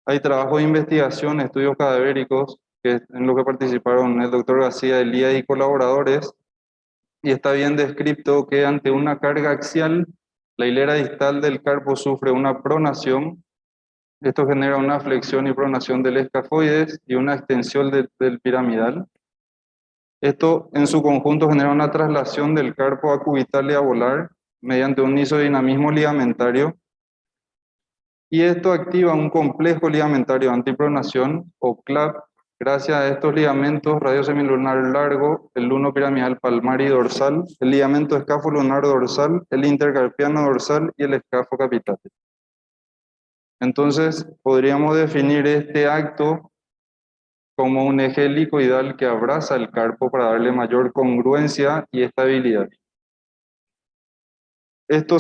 hay trabajos de investigación, estudios cadavéricos, en los que participaron el doctor García Elías y colaboradores, y está bien descrito que ante una carga axial, la hilera distal del carpo sufre una pronación. Esto genera una flexión y pronación del escafoides y una extensión del piramidal. Esto en su conjunto genera una traslación del carpo acubital y abolar mediante un isodinamismo ligamentario. Y esto activa un complejo ligamentario antipronación o CLAP. Gracias a estos ligamentos radiosemilunar largo, el luno piramidal palmar y dorsal, el ligamento escafolunar dorsal, el intercarpiano dorsal y el escafo capitate. Entonces, podríamos definir este acto como un eje helicoidal que abraza el carpo para darle mayor congruencia y estabilidad. Esto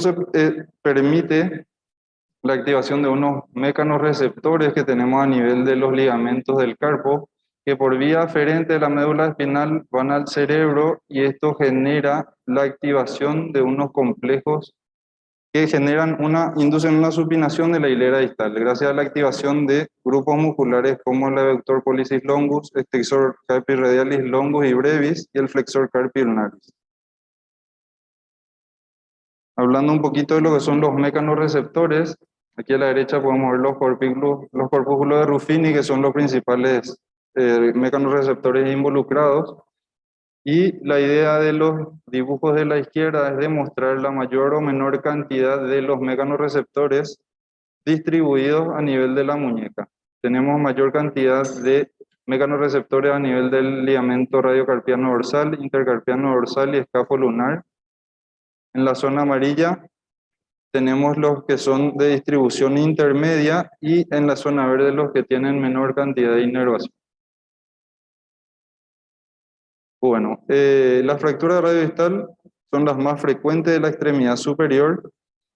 permite la activación de unos mecanorreceptores que tenemos a nivel de los ligamentos del carpo, que por vía aferente de la médula espinal van al cerebro, y esto genera la activación de unos complejos que inducen una supinación de la hilera distal, gracias a la activación de grupos musculares como el abductor pollicis longus, extensor carpi radialis longus y brevis, y el flexor carpi ulnaris. Hablando un poquito de lo que son los mecanorreceptores, aquí a la derecha podemos ver los corpúsculos de Ruffini, que son los principales mecanorreceptores involucrados. Y la idea de los dibujos de la izquierda es demostrar la mayor o menor cantidad de los mecanorreceptores distribuidos a nivel de la muñeca. Tenemos mayor cantidad de mecanorreceptores a nivel del ligamento radiocarpiano dorsal, intercarpiano dorsal y escafo lunar. En la zona amarilla tenemos los que son de distribución intermedia, y en la zona verde los que tienen menor cantidad de inervación. Bueno, las fracturas radiodistal son las más frecuentes de la extremidad superior,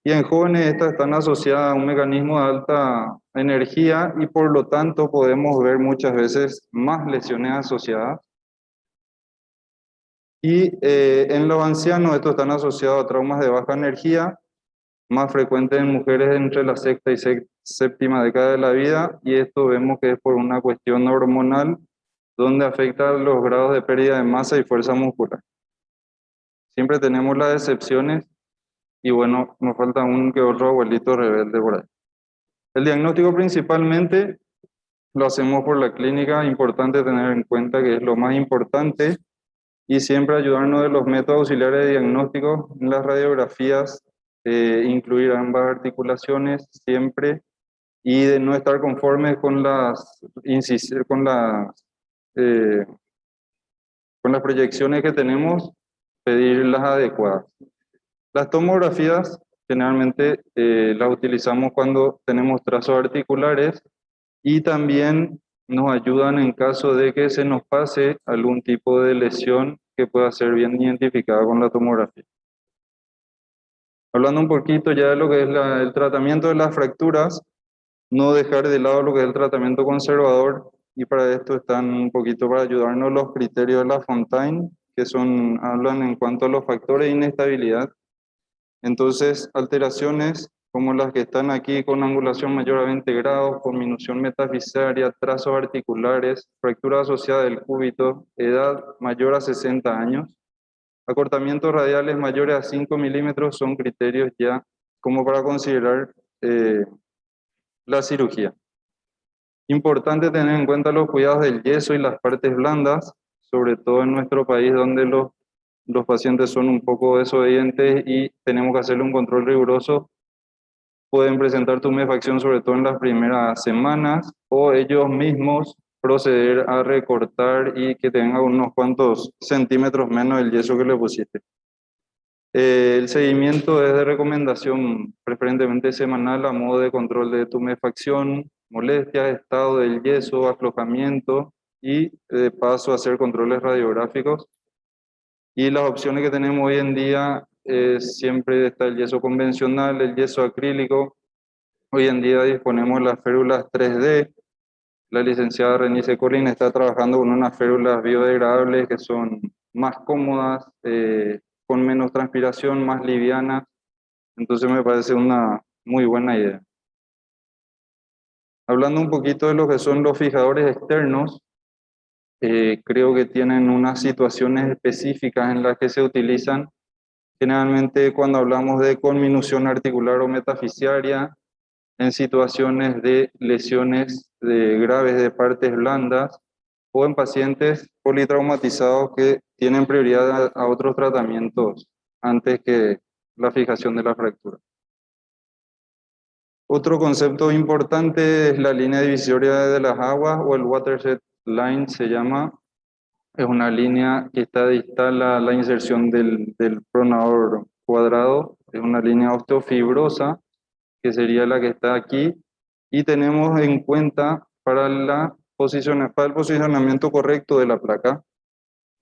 y en jóvenes estas están asociadas a un mecanismo de alta energía, y por lo tanto podemos ver muchas veces más lesiones asociadas. Y en los ancianos estos están asociados a traumas de baja energía, más frecuentes en mujeres entre la sexta y séptima década de la vida, y esto vemos que es por una cuestión hormonal donde afecta los grados de pérdida de masa y fuerza muscular. Siempre tenemos las excepciones, y bueno, nos falta un que otro abuelito rebelde por ahí. El diagnóstico principalmente lo hacemos por la clínica, importante tener en cuenta que es lo más importante, y siempre ayudarnos de los métodos auxiliares de diagnóstico en las radiografías, incluir ambas articulaciones siempre, y de no estar conformes con las proyecciones que tenemos, pedir las adecuadas. Las tomografías generalmente las utilizamos cuando tenemos trazos articulares, y también nos ayudan en caso de que se nos pase algún tipo de lesión que pueda ser bien identificada con la tomografía. Hablando un poquito ya de lo que es el tratamiento de las fracturas, no dejar de lado lo que es el tratamiento conservador, y para esto están un poquito para ayudarnos los criterios de Lafontaine, que hablan en cuanto a los factores de inestabilidad. Entonces, alteraciones como las que están aquí con angulación mayor a 20 grados, conminución metafisaria, trazos articulares, fractura asociada del cúbito, edad mayor a 60 años, acortamientos radiales mayores a 5 milímetros son criterios ya como para considerar la cirugía. Importante tener en cuenta los cuidados del yeso y las partes blandas, sobre todo en nuestro país donde los pacientes son un poco desobedientes y tenemos que hacerle un control riguroso. Pueden presentar tumefacción sobre todo en las primeras semanas, o ellos mismos proceder a recortar y que tenga unos cuantos centímetros menos el yeso que le pusiste. El seguimiento es de recomendación preferentemente semanal a modo de control de tumefacción, molestias, estado del yeso, aflojamiento y de paso hacer controles radiográficos. Y las opciones que tenemos hoy en día siempre está el yeso convencional, el yeso acrílico. Hoy en día disponemos de las férulas 3D. La licenciada Renice Colín está trabajando con unas férulas biodegradables que son más cómodas, con menos transpiración, más livianas. Entonces me parece una muy buena idea. Hablando un poquito de lo que son los fijadores externos, creo que tienen unas situaciones específicas en las que se utilizan. Generalmente cuando hablamos de conminución articular o metafisiaria, en situaciones de lesiones graves de partes blandas, o en pacientes politraumatizados que tienen prioridad a otros tratamientos antes que la fijación de la fractura. Otro concepto importante es la línea divisoria de las aguas, o el watershed line se llama. Es una línea que está distal a la inserción del pronador cuadrado. Es una línea osteofibrosa, que sería la que está aquí, y tenemos en cuenta para el posicionamiento correcto de la placa,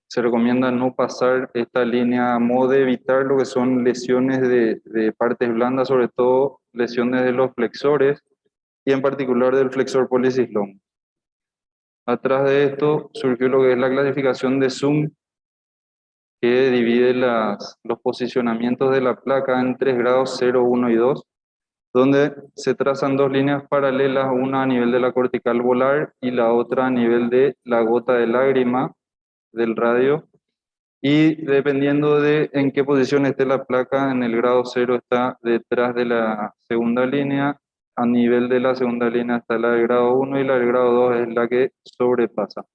se recomienda no pasar esta línea a modo de evitar lo que son lesiones de partes blandas, sobre todo lesiones de los flexores y en particular del flexor policislón. Atrás de esto surgió lo que es la clasificación de Zoom, que divide los posicionamientos de la placa en 3 grados, 0, 1 y 2, donde se trazan dos líneas paralelas, una a nivel de la cortical volar y la otra a nivel de la gota de lágrima del radio, y dependiendo de en qué posición esté la placa, en el grado 0 está detrás de la segunda línea, a nivel de la segunda línea está la del grado 1 y la del grado 2 es la que sobrepasa.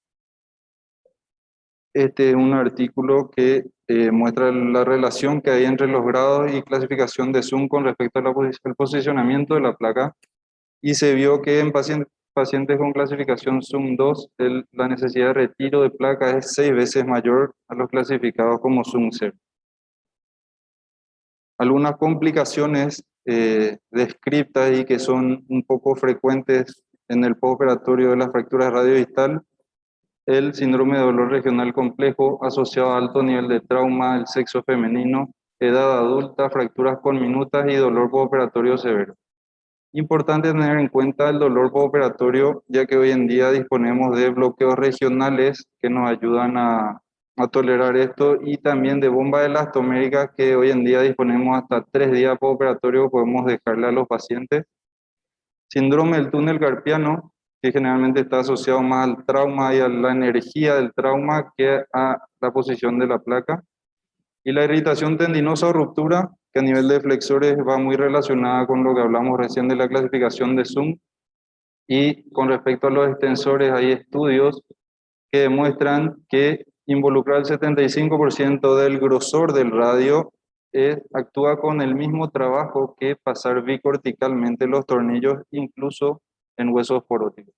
Este es un artículo que muestra la relación que hay entre los grados y clasificación de Zoom con respecto al posicionamiento de la placa, y se vio que en pacientes con clasificación Zoom 2 la necesidad de retiro de placa es 6 veces mayor a los clasificados como Zoom 0. Algunas complicaciones descritas y que son un poco frecuentes en el postoperatorio de las fracturas radiodistal: el síndrome de dolor regional complejo asociado a alto nivel de trauma, el sexo femenino, edad adulta, fracturas conminutas y dolor postoperatorio severo. Importante tener en cuenta el dolor postoperatorio, ya que hoy en día disponemos de bloqueos regionales que nos ayudan a tolerar esto, y también de bomba elastomérica que hoy en día disponemos hasta 3 días postoperatorio, podemos dejarle a los pacientes. Síndrome del túnel carpiano, que generalmente está asociado más al trauma y a la energía del trauma que a la posición de la placa. Y la irritación tendinosa o ruptura, que a nivel de flexores va muy relacionada con lo que hablamos recién de la clasificación de Zoom. Y con respecto a los extensores, hay estudios que demuestran que involucrar el 75% del grosor del radio actúa con el mismo trabajo que pasar bicorticalmente los tornillos, incluso en huesos poróticos.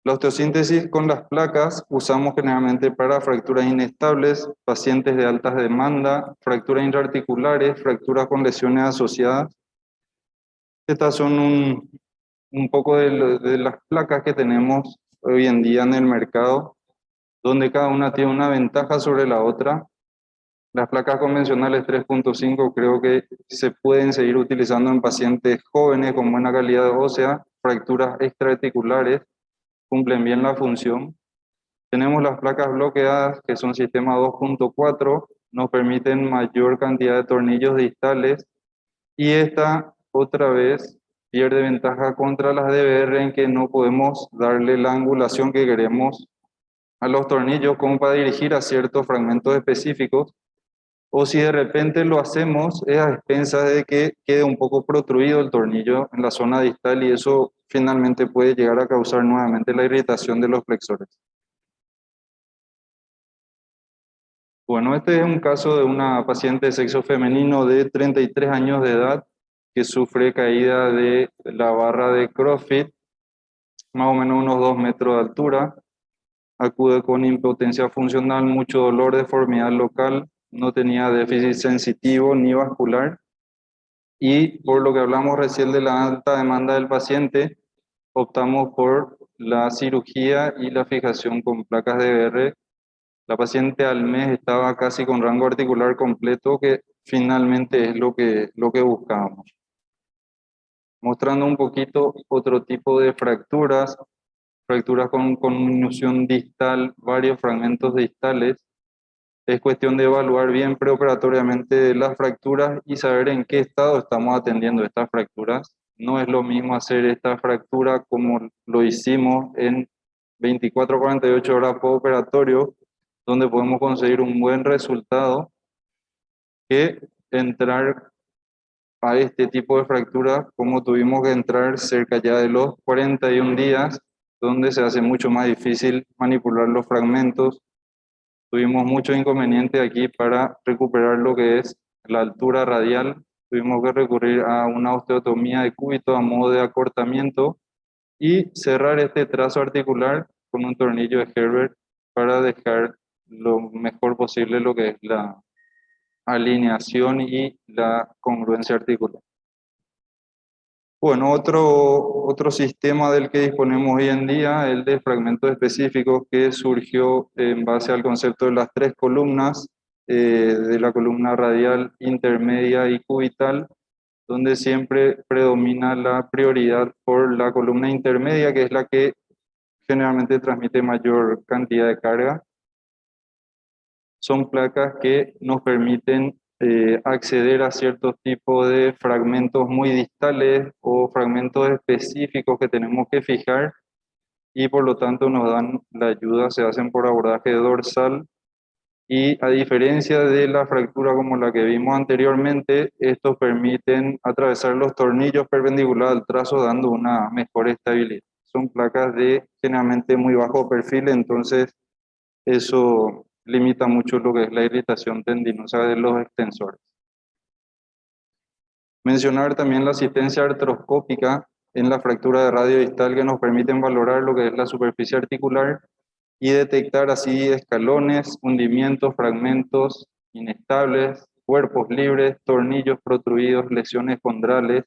La osteosíntesis con las placas usamos generalmente para fracturas inestables, pacientes de alta demanda, fracturas intraarticulares, fracturas con lesiones asociadas. Estas son un poco de las placas que tenemos hoy en día en el mercado, donde cada una tiene una ventaja sobre la otra. Las placas convencionales 3.5 creo que se pueden seguir utilizando en pacientes jóvenes con buena calidad ósea, fracturas extraarticulares, cumplen bien la función. Tenemos las placas bloqueadas, que son sistema 2.4, nos permiten mayor cantidad de tornillos distales, y esta otra vez pierde ventaja contra las DBR en que no podemos darle la angulación que queremos a los tornillos como para dirigir a ciertos fragmentos específicos, o si de repente lo hacemos es a expensas de que quede un poco protruido el tornillo en la zona distal, y eso finalmente puede llegar a causar nuevamente la irritación de los flexores. Bueno, este es un caso de una paciente de sexo femenino de 33 años de edad que sufre caída de la barra de CrossFit, más o menos unos 2 metros de altura. Acude con impotencia funcional, mucho dolor, deformidad local, no tenía déficit sensitivo ni vascular. Y por lo que hablamos recién de la alta demanda del paciente, optamos por la cirugía y la fijación con placas DBR. La paciente al mes estaba casi con rango articular completo, que finalmente es lo que buscábamos. Mostrando un poquito otro tipo de fracturas, fracturas con conmoción distal, varios fragmentos distales. Es cuestión de evaluar bien preoperatoriamente las fracturas y saber en qué estado estamos atendiendo estas fracturas. No es lo mismo hacer esta fractura como lo hicimos en 24 a 48 horas postoperatorio, donde podemos conseguir un buen resultado, que entrar a este tipo de fracturas como tuvimos que entrar cerca ya de los 41 días, donde se hace mucho más difícil manipular los fragmentos. Tuvimos muchos inconvenientes aquí para recuperar lo que es la altura radial. Tuvimos que recurrir a una osteotomía de cúbito a modo de acortamiento y cerrar este trazo articular con un tornillo de Herbert para dejar lo mejor posible lo que es la alineación y la congruencia articular. Bueno, otro sistema del que disponemos hoy en día, el de fragmentos específicos, que surgió en base al concepto de las 3 columnas, de la columna radial, intermedia y cubital, donde siempre predomina la prioridad por la columna intermedia, que es la que generalmente transmite mayor cantidad de carga. Son placas que nos permiten acceder a ciertos tipos de fragmentos muy distales o fragmentos específicos que tenemos que fijar, y por lo tanto nos dan la ayuda, se hacen por abordaje dorsal, y a diferencia de la fractura como la que vimos anteriormente, estos permiten atravesar los tornillos perpendiculares al trazo, dando una mejor estabilidad. Son placas de generalmente muy bajo perfil, entonces eso limita mucho lo que es la irritación tendinosa de los extensores. Mencionar también la asistencia artroscópica en la fractura de radio distal, que nos permiten valorar lo que es la superficie articular y detectar así escalones, hundimientos, fragmentos inestables, cuerpos libres, tornillos protruidos, lesiones condrales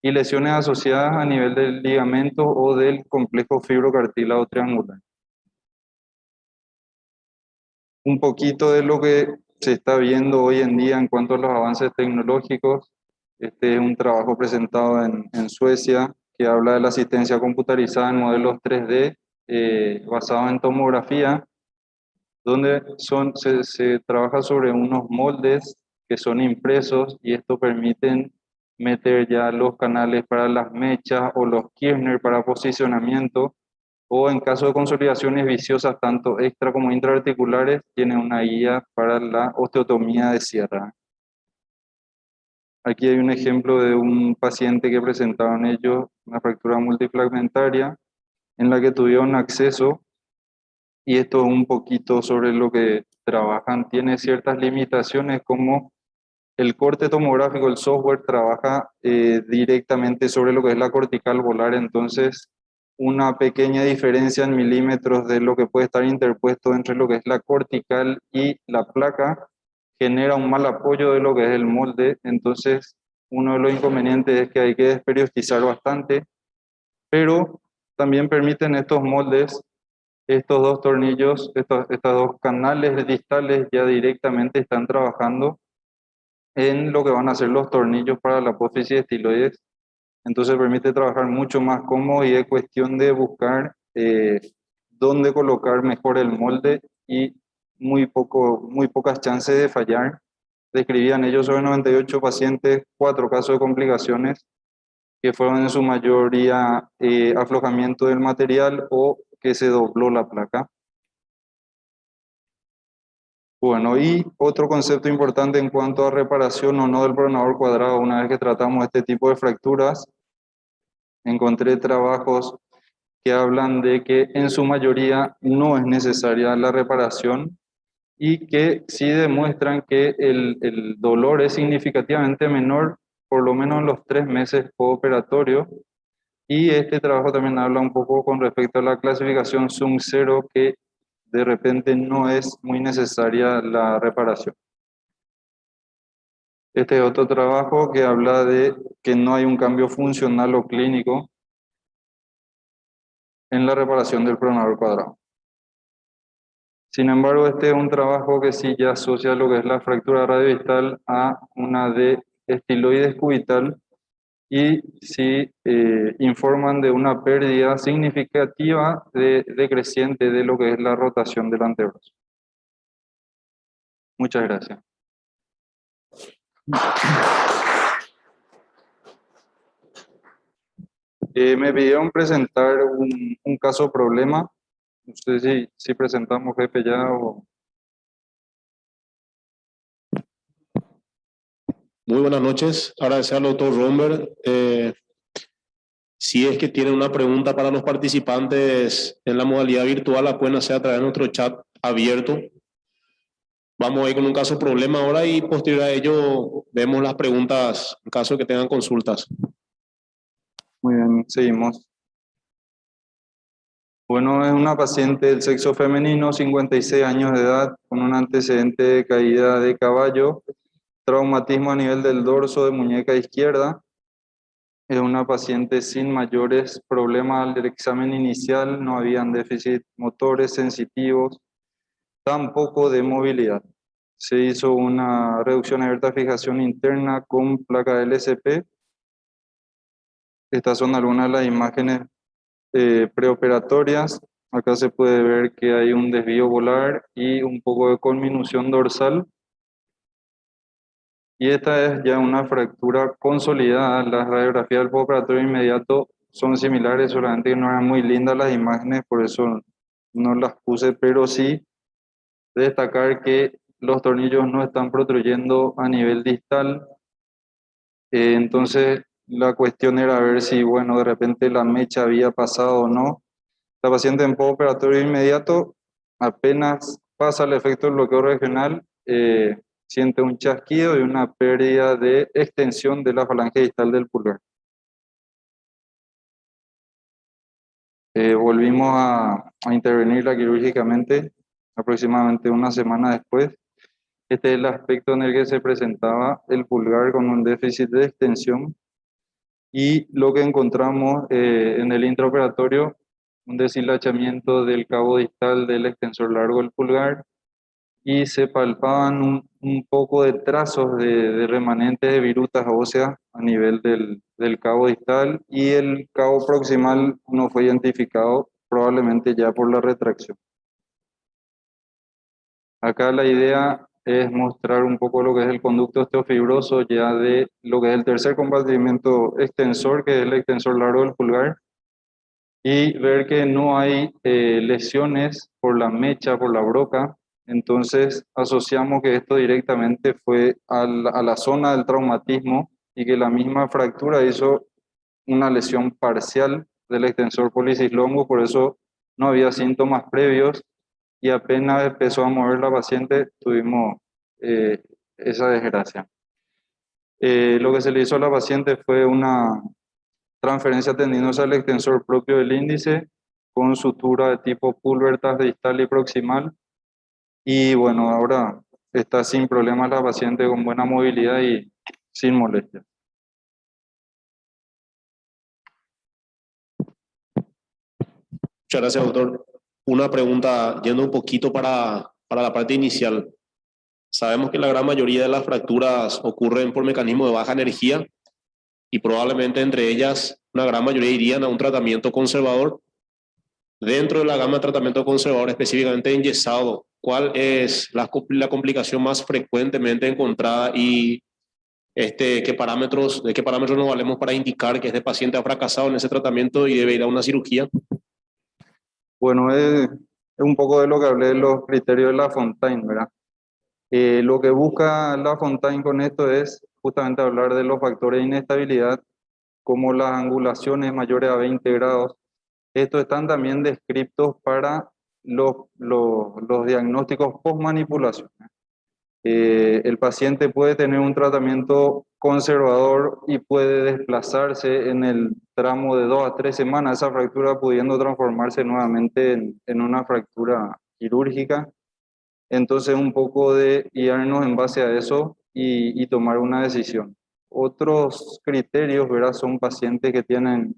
y lesiones asociadas a nivel del ligamento o del complejo fibrocartílago triangular. Un poquito de lo que se está viendo hoy en día en cuanto a los avances tecnológicos. Este es un trabajo presentado en Suecia, que habla de la asistencia computarizada en modelos 3D basado en tomografía, donde se trabaja sobre unos moldes que son impresos, y esto permiten meter ya los canales para las mechas o los Kirchner para posicionamiento, o en caso de consolidaciones viciosas tanto extra como intraarticulares, tiene una guía para la osteotomía de sierra. Aquí hay un ejemplo de un paciente que presentaron ellos una fractura multifragmentaria en la que tuvieron acceso, y esto es un poquito sobre lo que trabajan. Tiene ciertas limitaciones como el corte tomográfico, el software trabaja directamente sobre lo que es la cortical volar, entonces una pequeña diferencia en milímetros de lo que puede estar interpuesto entre lo que es la cortical y la placa genera un mal apoyo de lo que es el molde. Entonces uno de los inconvenientes es que hay que desperiostizar bastante, pero también permiten estos moldes Estos dos tornillos, estas dos canales distales ya directamente están trabajando en lo que van a ser los tornillos para la apófisis estiloides. Entonces permite trabajar mucho más cómodo y es cuestión de buscar dónde colocar mejor el molde y muy pocas chances de fallar. Describían ellos sobre 98 pacientes, 4 casos de complicaciones que fueron en su mayoría aflojamiento del material o que se dobló la placa. Bueno, y otro concepto importante en cuanto a reparación o no del pronador cuadrado, una vez que tratamos este tipo de fracturas, encontré trabajos que hablan de que en su mayoría no es necesaria la reparación y que sí demuestran que el dolor es significativamente menor, por lo menos en los 3 meses postoperatorio. Y este trabajo también habla un poco con respecto a la clasificación SUM 0, que de repente no es muy necesaria la reparación. Este es otro trabajo que habla de que no hay un cambio funcional o clínico en la reparación del pronador cuadrado. Sin embargo, este es un trabajo que sí ya asocia lo que es la fractura radiodistal a una de estiloides cubital y sí informan de una pérdida significativa decreciente de lo que es la rotación del antebrazo. Muchas gracias. Me pidieron presentar un caso problema. No sé si presentamos, jefe, ya o... Muy buenas noches. Agradecer al doctor Romber. Si es que tienen una pregunta para los participantes en la modalidad virtual, la pueden hacer a través de nuestro chat abierto. Vamos a ir con un caso problema ahora y posterior a ello vemos las preguntas en caso de que tengan consultas. Muy bien, seguimos. Bueno, es una paciente del sexo femenino, 56 años de edad, con un antecedente de caída de caballo, traumatismo a nivel del dorso de muñeca izquierda. Es una paciente sin mayores problemas al examen inicial, no habían déficit motores sensitivos, tampoco de movilidad. Se hizo una reducción abierta de fijación interna con placa LSP. Estas son algunas de las imágenes preoperatorias. Acá se puede ver que hay un desvío volar y un poco de conminución dorsal. Y esta es ya una fractura consolidada. Las radiografías del postoperatorio inmediato son similares, solamente que no eran muy lindas las imágenes, por eso no las puse, pero sí destacar que los tornillos no están protruyendo a nivel distal. Entonces la cuestión era ver si, bueno, de repente la mecha había pasado o no. La paciente en postoperatorio inmediato, apenas pasa el efecto del bloqueo regional, siente un chasquido y una pérdida de extensión de la falange distal del pulgar. Volvimos a intervenirla quirúrgicamente aproximadamente una semana después. Este es el aspecto en el que se presentaba el pulgar con un déficit de extensión y lo que encontramos en el intraoperatorio, un deshilachamiento del cabo distal del extensor largo del pulgar y se palpaban un poco de trazos de remanentes de virutas óseas a nivel del cabo distal y el cabo proximal no fue identificado probablemente ya por la retracción. Acá la idea es mostrar un poco lo que es el conducto osteofibroso ya de lo que es el tercer compartimento extensor, que es el extensor largo del pulgar, y ver que no hay lesiones por la mecha, por la broca. Entonces asociamos que esto directamente fue a la zona del traumatismo y que la misma fractura hizo una lesión parcial del extensor policislongo, por eso no había síntomas previos y apenas empezó a mover la paciente tuvimos esa desgracia. Lo que se le hizo a la paciente fue una transferencia tendinosa al extensor propio del índice con sutura de tipo pulvertas distal y proximal. Y bueno, ahora está sin problemas la paciente con buena movilidad y sin molestias. Muchas gracias, doctor. una pregunta yendo un poquito para la parte inicial. Sabemos que la gran mayoría de las fracturas ocurren por mecanismos de baja energía y probablemente entre ellas una gran mayoría irían a un tratamiento conservador. Dentro de la gama de tratamiento conservador, específicamente enyesado, ¿cuál es la complicación más frecuentemente encontrada y de qué parámetros nos valemos para indicar que este paciente ha fracasado en ese tratamiento y debe ir a una cirugía? Bueno, es un poco de lo que hablé de los criterios de Lafontaine, ¿verdad? Lo que busca Lafontaine con esto es justamente hablar de los factores de inestabilidad, como las angulaciones mayores a 20 grados. Estos están también descritos para los diagnósticos post-manipulación. El paciente puede tener un tratamiento conservador y puede desplazarse en el tramo de 2 a 3 semanas esa fractura, pudiendo transformarse nuevamente en una fractura quirúrgica. Entonces, un poco de guiarnos en base a eso y tomar una decisión. Otros criterios, ¿verdad? Son pacientes que tienen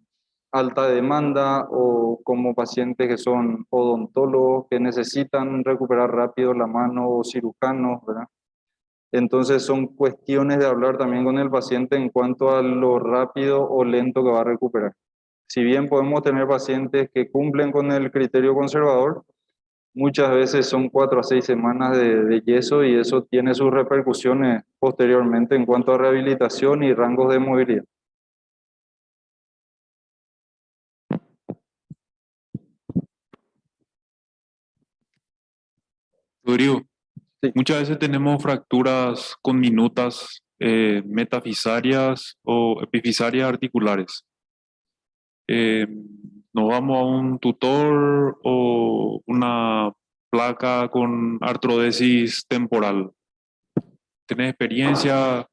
alta demanda o como pacientes que son odontólogos que necesitan recuperar rápido la mano o cirujanos, ¿verdad? Entonces son cuestiones de hablar también con el paciente en cuanto a lo rápido o lento que va a recuperar. Si bien podemos tener pacientes que cumplen con el criterio conservador, muchas veces son 4 a 6 semanas de yeso y eso tiene sus repercusiones posteriormente en cuanto a rehabilitación y rangos de movilidad. Rodrigo, Sí. muchas veces tenemos fracturas conminutas, metafisarias o epifisarias articulares. Nos vamos a un tutor o una placa con artrodesis temporal. ¿Tenés experiencia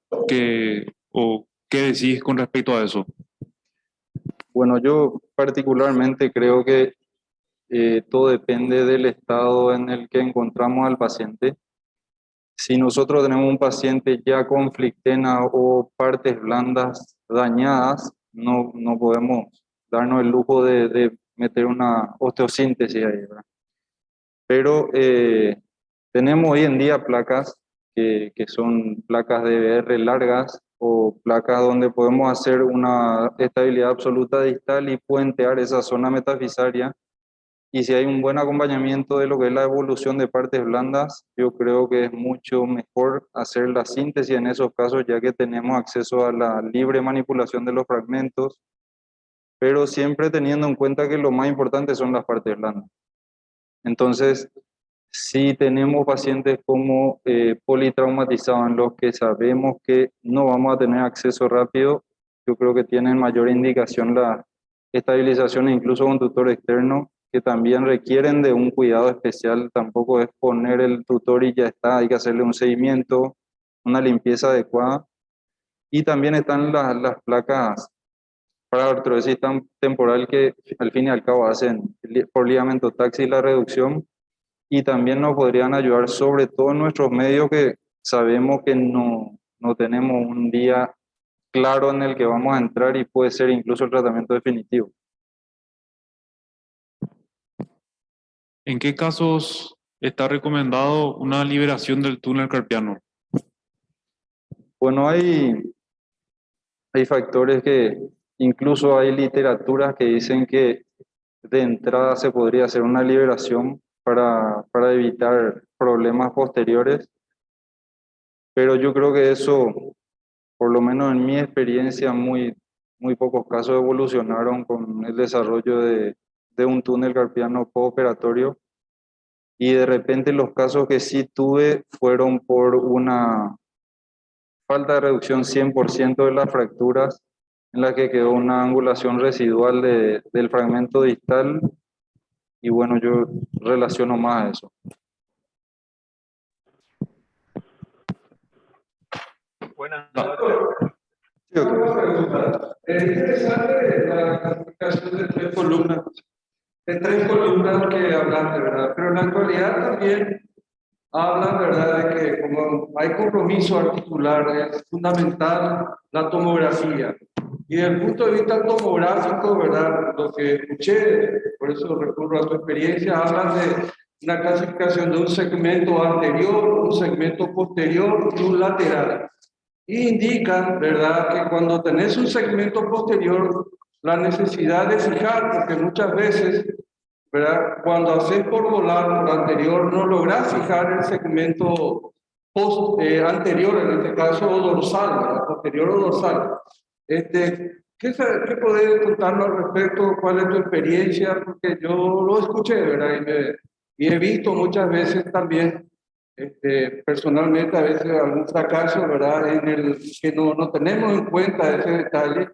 o qué decís con respecto a eso? Bueno, yo particularmente creo que todo depende del estado en el que encontramos al paciente. Si nosotros tenemos un paciente ya con flictena o partes blandas dañadas, no podemos darnos el lujo de meter una osteosíntesis ahí, ¿verdad? Pero tenemos hoy en día placas que son placas de BR largas o placas donde podemos hacer una estabilidad absoluta distal y puentear esa zona metafisaria. Y si hay un buen acompañamiento de lo que es la evolución de partes blandas, yo creo que es mucho mejor hacer la síntesis en esos casos, ya que tenemos acceso a la libre manipulación de los fragmentos, pero siempre teniendo en cuenta que lo más importante son las partes blandas. Entonces, si tenemos pacientes como politraumatizados en los que sabemos que no vamos a tener acceso rápido, yo creo que tienen mayor indicación la estabilización e incluso un tutor externo, que también requieren de un cuidado especial. Tampoco es poner el tutor y ya está, hay que hacerle un seguimiento, una limpieza adecuada. Y también están las placas para artrodesis temporal que al fin y al cabo hacen por ligamento taxis la reducción y también nos podrían ayudar, sobre todo en nuestros medios que sabemos que no tenemos un día claro en el que vamos a entrar y puede ser incluso el tratamiento definitivo. ¿En qué casos está recomendado una liberación del túnel carpiano? Bueno, hay factores que incluso hay literaturas que dicen que de entrada se podría hacer una liberación para evitar problemas posteriores, pero yo creo que eso, por lo menos en mi experiencia, muy pocos casos evolucionaron con el desarrollo de un túnel carpiano postoperatorio. Y de repente los casos que sí tuve fueron por una falta de reducción 100% de las fracturas, en la que quedó una angulación residual del fragmento distal, y bueno, yo relaciono más a eso. Buenas Sí, ok. Es interesante la clasificación de 3 columnas. De 3 columnas que hablaste, ¿verdad? Pero en la actualidad también hablan, ¿verdad?, de que como hay compromiso articular, es fundamental la tomografía. Y desde el punto de vista tomográfico, ¿verdad? Lo que escuché, por eso recurro a tu experiencia, hablan de una clasificación de un segmento anterior, un segmento posterior y un lateral. Y indican, ¿verdad?, que cuando tenés un segmento posterior, la necesidad de fijar, porque muchas veces, ¿verdad?, cuando haces por volar por anterior, no lográs fijar el segmento anterior, en este caso dorsal, ¿verdad?, posterior o dorsal. ¿Qué podés contarnos al respecto? ¿Cuál es tu experiencia? Porque yo lo escuché, ¿verdad? Y he visto muchas veces también, personalmente, a veces algún fracaso, ¿verdad? En el que no tenemos en cuenta ese detalle.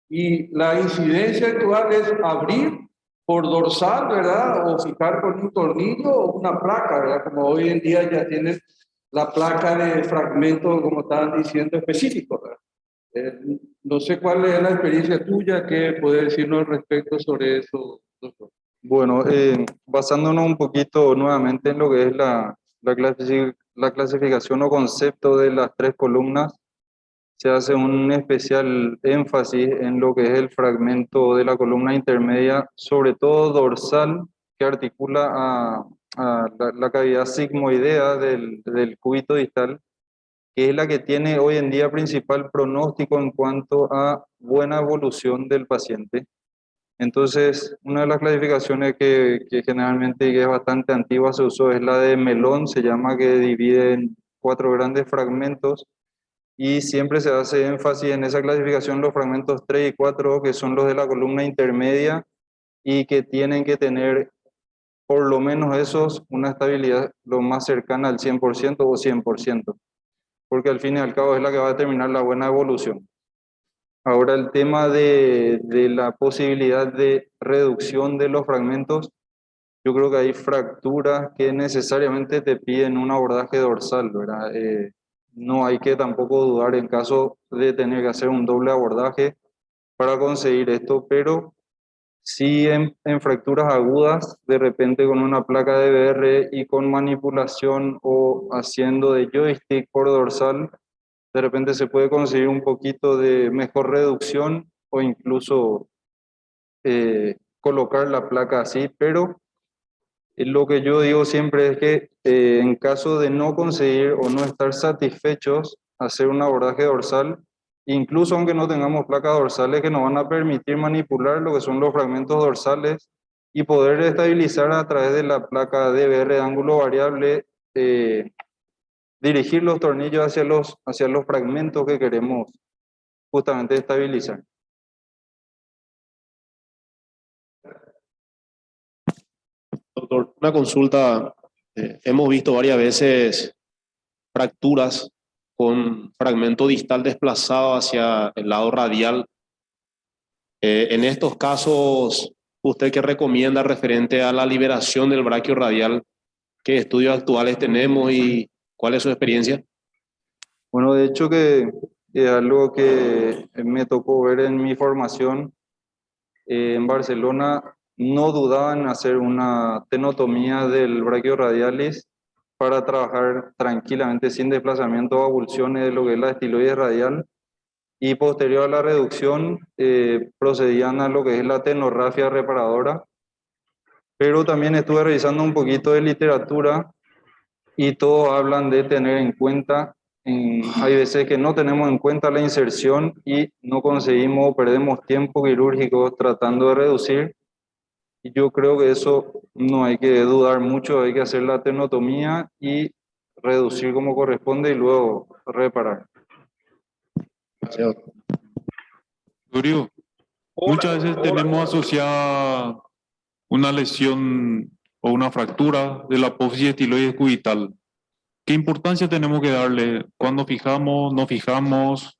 Y la incidencia actual es abrir por dorsal, ¿verdad? O fijar con un tornillo o una placa, ¿verdad? Como hoy en día ya tienen la placa de fragmento, como estaban diciendo, específico, ¿verdad? No sé cuál es la experiencia tuya, ¿qué puedes decirnos al respecto sobre eso, doctor? Bueno, basándonos un poquito nuevamente en lo que es la clasificación o concepto de las tres columnas, se hace un especial énfasis en lo que es el fragmento de la columna intermedia, sobre todo dorsal, que articula a la cavidad sigmoidea del cúbito distal, que es la que tiene hoy en día principal pronóstico en cuanto a buena evolución del paciente. Entonces, una de las clasificaciones que generalmente que es bastante antigua se usó es la de Melón, se llama, que divide en 4 grandes fragmentos, y siempre se hace énfasis en esa clasificación los fragmentos 3 y 4, que son los de la columna intermedia y que tienen que tener por lo menos esos una estabilidad lo más cercana al 100% o 100%, porque al fin y al cabo es la que va a determinar la buena evolución. Ahora, el tema de la posibilidad de reducción de los fragmentos, yo creo que hay fracturas que necesariamente te piden un abordaje dorsal, ¿verdad? No hay que tampoco dudar en caso de tener que hacer un doble abordaje para conseguir esto, pero sí en fracturas agudas, de repente con una placa de BR y con manipulación o haciendo de joystick por dorsal, de repente se puede conseguir un poquito de mejor reducción o incluso colocar la placa así, pero lo que yo digo siempre es que en caso de no conseguir o no estar satisfechos, hacer un abordaje dorsal, incluso aunque no tengamos placas dorsales que nos van a permitir manipular lo que son los fragmentos dorsales y poder estabilizar a través de la placa DBR de ángulo variable, dirigir los tornillos hacia los fragmentos que queremos justamente estabilizar. Doctor, una consulta. Hemos visto varias veces fracturas con fragmento distal desplazado hacia el lado radial. En estos casos, ¿usted qué recomienda referente a la liberación del braquio radial? ¿Qué estudios actuales tenemos y cuál es su experiencia? Bueno, de hecho que es algo que me tocó ver en mi formación. En Barcelona no dudaban en hacer una tenotomía del braquio radialis para trabajar tranquilamente sin desplazamiento o avulsiones de lo que es la estiloide radial, y posterior a la reducción procedían a lo que es la tenorrafia reparadora. Pero también estuve revisando un poquito de literatura y todos hablan de tener en cuenta, hay veces que no tenemos en cuenta la inserción y no conseguimos, perdemos tiempo quirúrgico tratando de reducir. Y yo creo que eso no hay que dudar mucho, hay que hacer la tenotomía y reducir como corresponde y luego reparar. Rodrigo, muchas veces tenemos asociada una lesión o una fractura de la apófisis estiloide cubital. ¿Qué importancia tenemos que darle? ¿Cuándo fijamos? ¿No fijamos?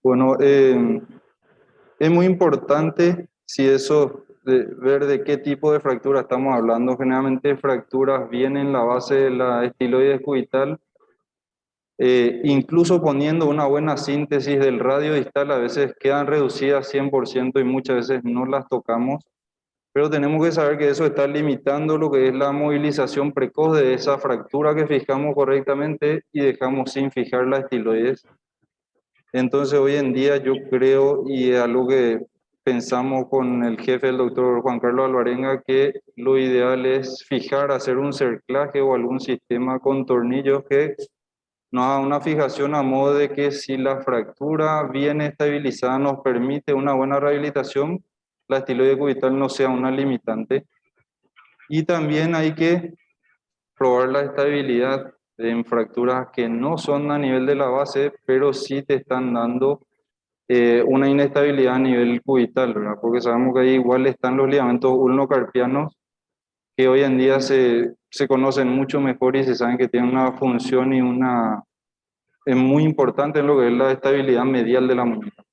Bueno, es muy importante si eso, ver de qué tipo de fractura estamos hablando. Generalmente fracturas vienen en la base de la estiloide cubital. Incluso poniendo una buena síntesis del radio distal, a veces quedan reducidas 100% y muchas veces no las tocamos. Pero tenemos que saber que eso está limitando lo que es la movilización precoz de esa fractura que fijamos correctamente y dejamos sin fijar la estiloides. Entonces hoy en día yo creo, y es algo que pensamos con el jefe, el doctor Juan Carlos Alvarenga, que lo ideal es fijar, hacer un cerclaje o algún sistema con tornillos que nos haga una fijación a modo de que si la fractura bien estabilizada nos permite una buena rehabilitación, la estiloide cubital no sea una limitante. Y también hay que probar la estabilidad en fracturas que no son a nivel de la base, pero sí te están dando una inestabilidad a nivel cubital, ¿verdad? Porque sabemos que ahí igual están los ligamentos ulnocarpianos, que hoy en día se conocen mucho mejor y se saben que tienen una función y una es muy importante en lo que es la estabilidad medial de la muñeca.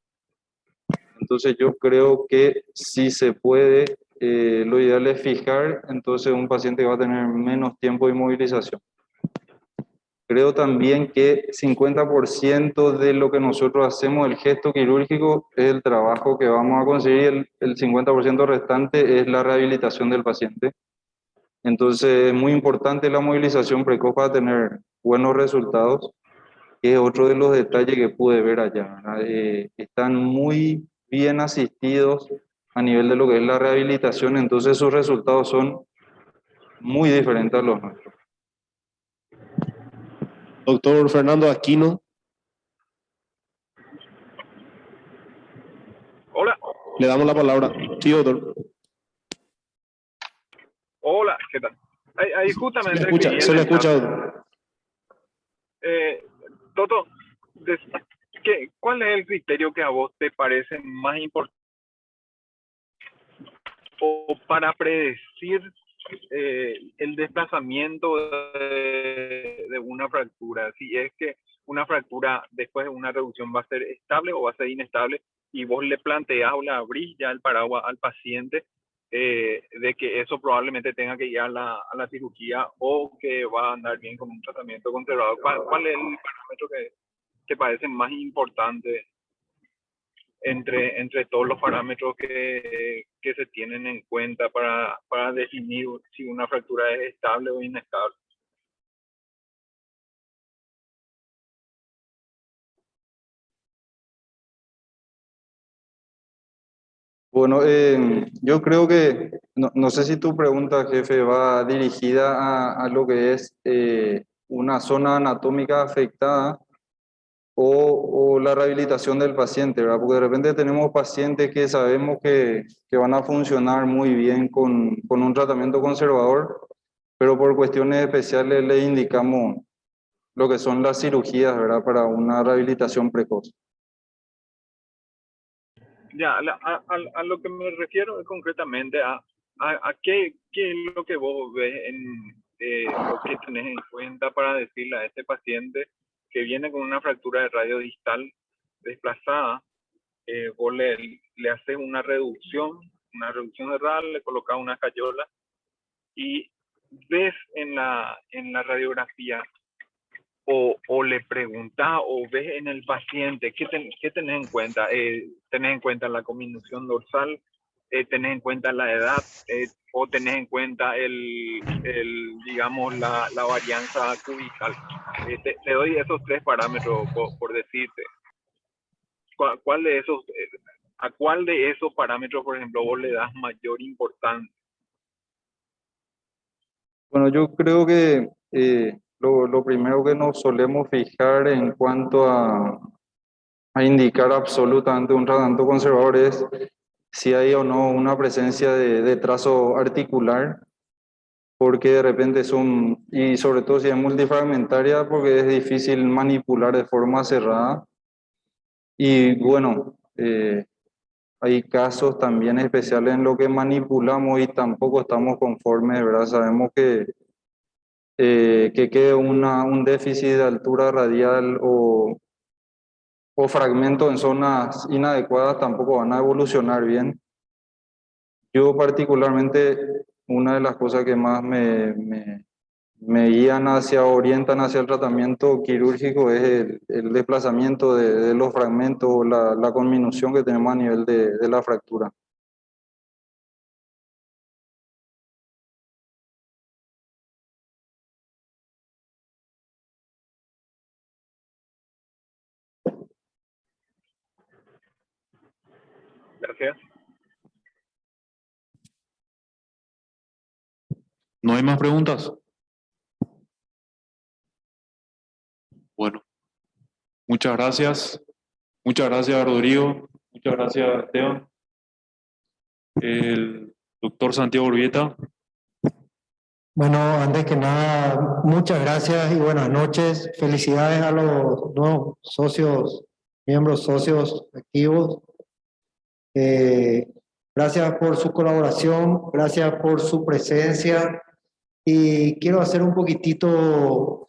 Entonces yo creo que si se puede, lo ideal es fijar, entonces un paciente va a tener menos tiempo de inmovilización. Creo también que 50% de lo que nosotros hacemos, el gesto quirúrgico, es el trabajo que vamos a conseguir, el 50% restante es la rehabilitación del paciente. Entonces es muy importante la movilización precoz para tener buenos resultados, que es otro de los detalles que pude ver allá, ¿verdad? Están muy bien asistidos a nivel de lo que es la rehabilitación, entonces sus resultados son muy diferentes a los nuestros. Doctor Fernando Aquino. Hola. Le damos la palabra. Sí, doctor. Hola, ¿qué tal? Ahí justamente Se le escucha, doctor. Toto, ¿cuál es el criterio que a vos te parece más importante para predecir el desplazamiento de una fractura? Si es que una fractura después de una reducción va a ser estable o va a ser inestable, y vos le planteás o le abrís ya el paraguas al paciente de que eso probablemente tenga que ir a la cirugía o que va a andar bien con un tratamiento conservador. ¿Cuál es el parámetro que parece más importante entre todos los parámetros que se tienen en cuenta para definir si una fractura es estable o inestable? Bueno, yo creo que, no sé si tu pregunta, jefe, va dirigida a lo que es una zona anatómica afectada o la rehabilitación del paciente, ¿verdad? Porque de repente tenemos pacientes que sabemos que van a funcionar muy bien con un tratamiento conservador, pero por cuestiones especiales le indicamos lo que son las cirugías, ¿verdad? Para una rehabilitación precoz. Ya, a lo que me refiero es concretamente a qué es lo que vos ves o qué tenés en cuenta para decirle a este paciente que viene con una fractura de radio distal desplazada, vos le haces una reducción de RAL, le colocas una cayola y ves en la radiografía o le preguntás o ves en el paciente, ¿qué tenés en cuenta? ¿Tenés en cuenta la cominución dorsal? ¿Tenés en cuenta la edad? ¿O tenés en cuenta digamos, la varianza cubital? Te doy esos tres parámetros por decirte. ¿Cuál de esos, ¿A cuál de esos parámetros, por ejemplo, vos le das mayor importancia? Bueno, yo creo que lo primero que nos solemos fijar en cuanto a indicar absolutamente un tratamiento conservador es si hay o no una presencia de trazo articular, porque de repente y sobre todo si es multifragmentaria, porque es difícil manipular de forma cerrada. Y bueno, hay casos también especiales en lo que manipulamos y tampoco estamos conformes, ¿verdad? Sabemos que quede un déficit de altura radial o fragmentos en zonas inadecuadas tampoco van a evolucionar bien. Yo particularmente, una de las cosas que más me guían orientan hacia el tratamiento quirúrgico es el desplazamiento de los fragmentos o la conminución que tenemos a nivel de la fractura. Gracias. ¿No hay más preguntas? Bueno, muchas gracias. Muchas gracias, Rodrigo. Muchas gracias, Esteban. El doctor Santiago Urbieta. Bueno, antes que nada, muchas gracias y buenas noches. Felicidades a los nuevos socios, miembros socios activos. Gracias por su colaboración, gracias por su presencia y quiero hacer un poquitito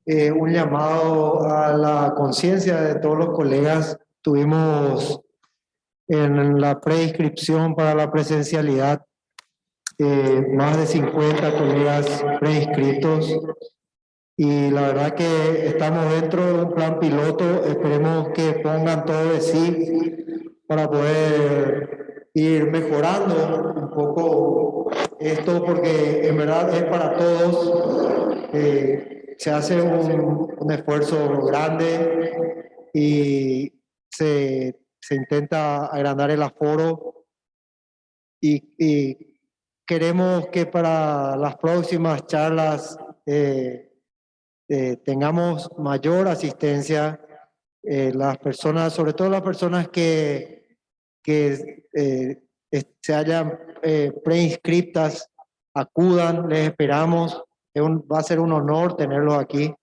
un llamado a la conciencia de todos los colegas. Tuvimos en la preinscripción para la presencialidad más de 50 colegas preinscritos y la verdad que estamos dentro de un plan piloto. Esperemos que pongan todo de sí para poder ir mejorando un poco esto, porque en verdad es para todos. Se hace un esfuerzo grande y se intenta agrandar el aforo y queremos que para las próximas charlas tengamos mayor asistencia. Las personas, sobre todo las personas que se hayan preinscritas, acudan, les esperamos. Va a ser un honor tenerlos aquí.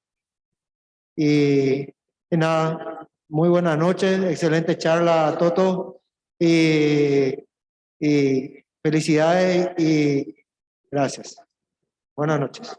Y nada, muy buenas noches, excelente charla, Toto. Y felicidades y gracias. Buenas noches.